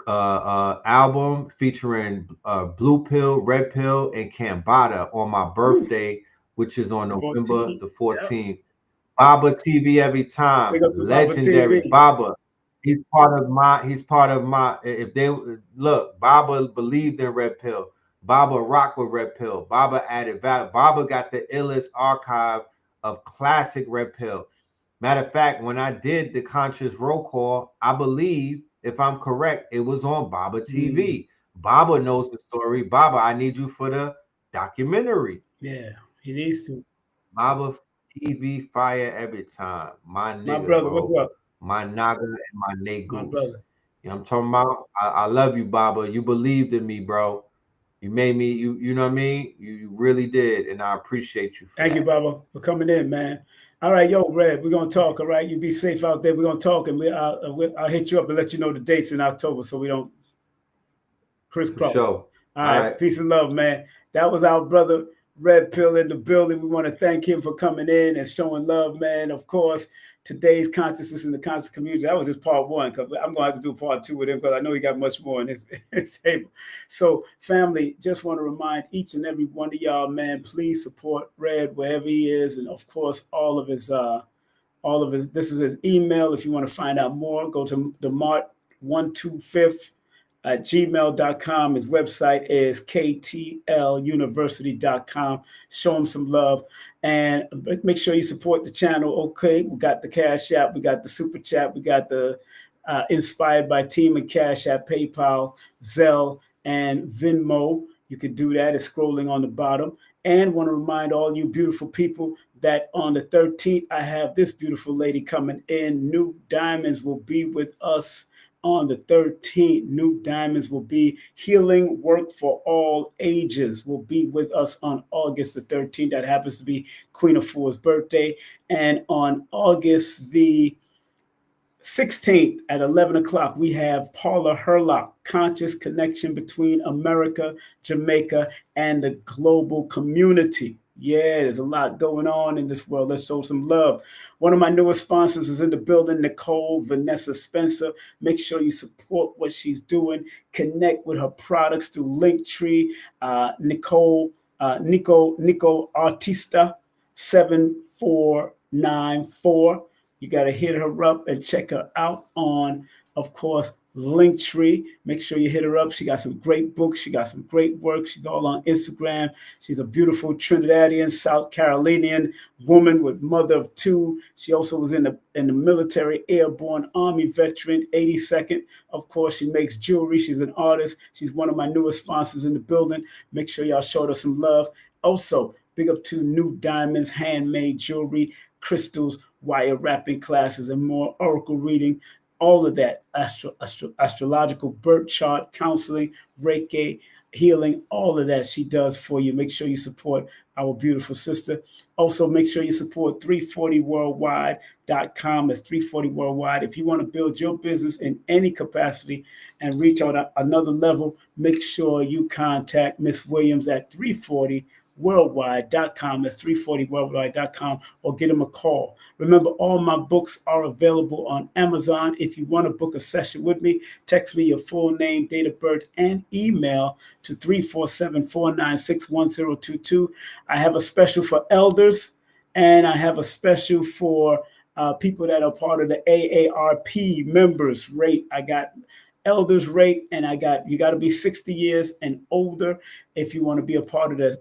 album featuring Blue Pill, Red Pill, and Cambada on my birthday, which is on November the 14th. Baba TV every time. Legendary Baba He's part of my. If they look, Baba believed in Red Pill. Baba rocked with Red Pill. Baba added value. Baba got the illest archive of classic Red Pill. Matter of fact, when I did the conscious roll call, I believe, if I'm correct, it was on Baba TV. Baba knows the story. Baba, I need you for the documentary. Yeah, he needs to. Baba TV fire every time. My nigga, brother, bro. what's up? My Naga and my Nate My Goose. brother. You know what I'm talking about? I love you, Baba. You believed in me, bro. You made me, you know what I mean? You really did, and I appreciate you for Thank that. you, Baba, for coming in, man. All right, yo, Red, we're going to talk, all right? You be safe out there. We're going to talk, and I'll hit you up and let you know the dates in October so we don't For crisscross. sure. All right. Peace and love, man. That was our brother Red Pill in the building. We want to thank him for coming in and showing love, man. Of course, today's consciousness in the conscious community. That was just part one, because I'm going to have to do part two with him, because I know he got much more in his table. So, family, just want to remind each and every one of y'all, man, please support Red wherever he is. And of course, all of his, this is his email. If you want to find out more, go to the Mart125 at gmail.com. His website is ktluniversity.com. Show him some love and make sure you support the channel. Okay, we got the Cash App, we got the Super Chat, we got the Inspired by Team and Cash App, PayPal, Zelle, and Venmo. You can do that. It's scrolling on the bottom. And want to remind all you beautiful people that on the 13th, I have this beautiful lady coming in. New Diamonds will be with us on the 13th. New Diamonds will be healing work for all ages, will be with us on August the 13th. That happens to be Queen of Four's birthday. And on August the 16th at 11 o'clock, we have Paula Herlock, Conscious Connection Between America, Jamaica, and the Global Community. Yeah, there's a lot going on in this world. Let's show some love. One of my newest sponsors is in the building, Nicole Vanessa Spencer. Make sure you support what she's doing. Connect with her products through Linktree. Nico Artista 7494. You got to hit her up and check her out on, of course, Linktree. Make sure you hit her up. She got some great books. She got some great work. She's all on Instagram. She's a beautiful Trinidadian, South Carolinian woman with mother of two. She also was in the military, airborne Army veteran, 82nd. Of course, she makes jewelry. She's an artist. She's one of my newest sponsors in the building. Make sure y'all show her some love. Also, big up to New Diamonds, handmade jewelry, crystals, wire wrapping classes, and more, oracle reading, all of that, astrological birth chart, counseling, Reiki, healing, all of that she does for you. Make sure you support our beautiful sister. Also, make sure you support 340worldwide.com. It's 340 Worldwide. If you want to build your business in any capacity and reach out another level, make sure you contact Miss Williams at 340worldwide.com. That's 340worldwide.com, or get them a call. Remember, all my books are available on Amazon. If you want to book a session with me, text me your full name, date of birth, and email to 347-496-1022. I have a special for elders, and I have a special for people that are part of the AARP members rate. I got elders rate, and I got, you got to be 60 years and older if you want to be a part of the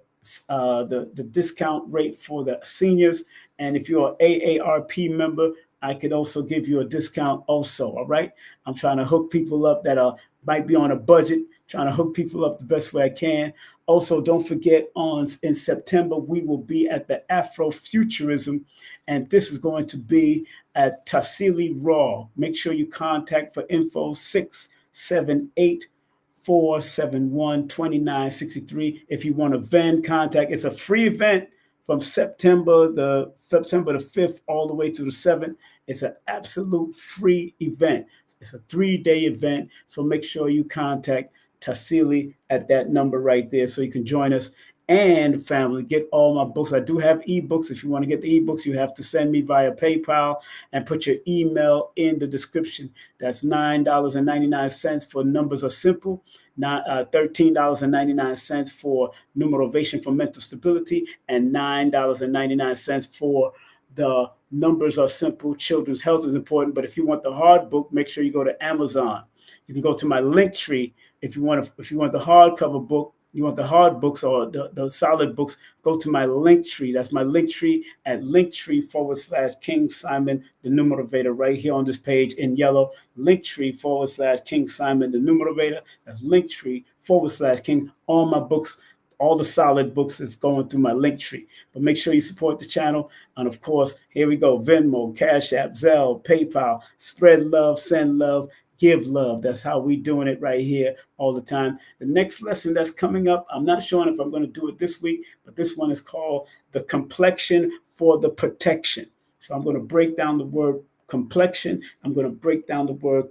discount rate for the seniors. And if you're an AARP member, I could also give you a discount also. All right. I'm trying to hook people up that might be on a budget, trying to hook people up the best way I can. Also, don't forget, in September, we will be at the Afrofuturism, and this is going to be at Tassili Raw. Make sure you contact for info 678-471-2963. If you want to vend, contact. It's a free event from September the 5th all the way to the 7th. It's an absolute free event. It's a 3-day event. So make sure you contact Tassili at that number right there so you can join us. And family, get all my books. I do have ebooks. If you want to get the ebooks, you have to send me via PayPal and put your email in the description. That's $9.99 for Numbers Are Simple, $13.99 for Numerovation for Mental Stability, and $9.99 for The numbers are simple. Children's health is important. But if you want the hard book, make sure you go to Amazon. You can go to my Linktree if you want the hardcover book. You want the hard books or the solid books, go to my Linktree. That's my Linktree at Linktree/King Simon the Numerovator right here on this page in yellow. Linktree/King Simon the Numerovator. That's Linktree/King. All my books, all the solid books is going through my Linktree. But make sure you support the channel. And of course, here we go. Venmo, Cash App, Zelle, PayPal. Spread love, send love. Give love. That's how we doing it right here all the time. The next lesson that's coming up, I'm not sure if I'm going to do it this week, but this one is called The Complexion for the Protection. So I'm going to break down the word complexion. I'm going to break down the word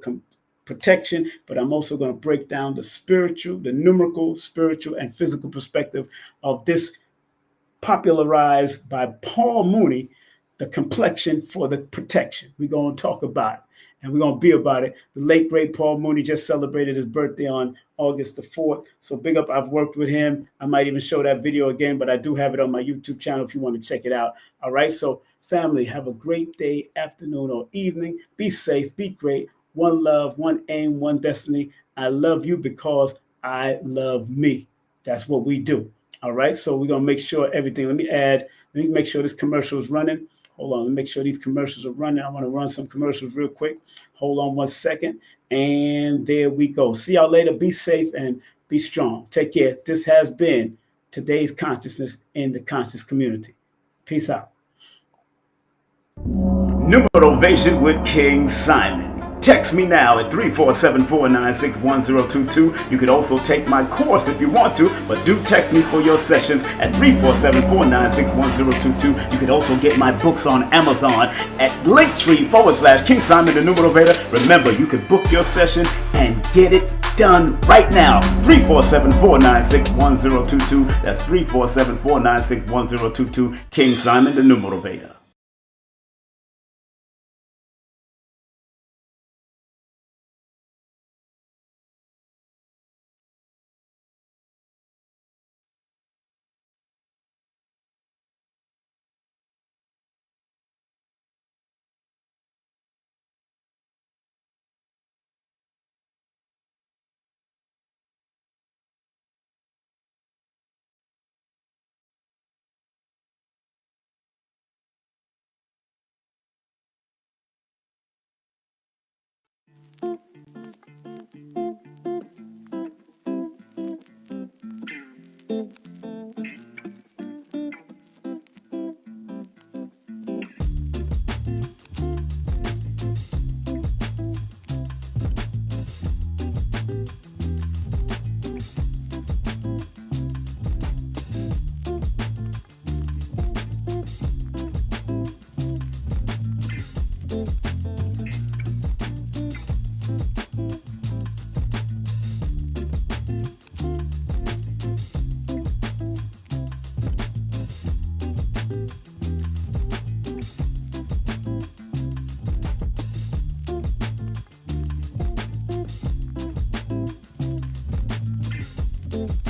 protection, but I'm also going to break down the spiritual, the numerical, spiritual, and physical perspective of this popularized by Paul Mooney, The Complexion for the Protection. We're going to talk about it. And we're going to be about it. The late, great Paul Mooney just celebrated his birthday on August the 4th. So big up, I've worked with him. I might even show that video again, but I do have it on my YouTube channel if you want to check it out. All right, so family, have a great day, afternoon, or evening. Be safe, be great. One love, one aim, one destiny. I love you because I love me. That's what we do. All right, so we're going to make sure everything. Let me make sure this commercial is running. Hold on, let me make sure these commercials are running. I want to run some commercials real quick. Hold on 1 second. And there we go. See y'all later. Be safe and be strong. Take care. This has been today's consciousness in the conscious community. Peace out. Numerovation with King Simon. Text me now at 347-496-1022. You could also take my course if you want to, but do text me for your sessions at 347-496-1022. You could also get my books on Amazon at Linktree/King Simon the Numerovator. Remember, you can book your session and get it done right now. 347-496-1022. That's 347-496-1022. King Simon the Numerovator. Thank you.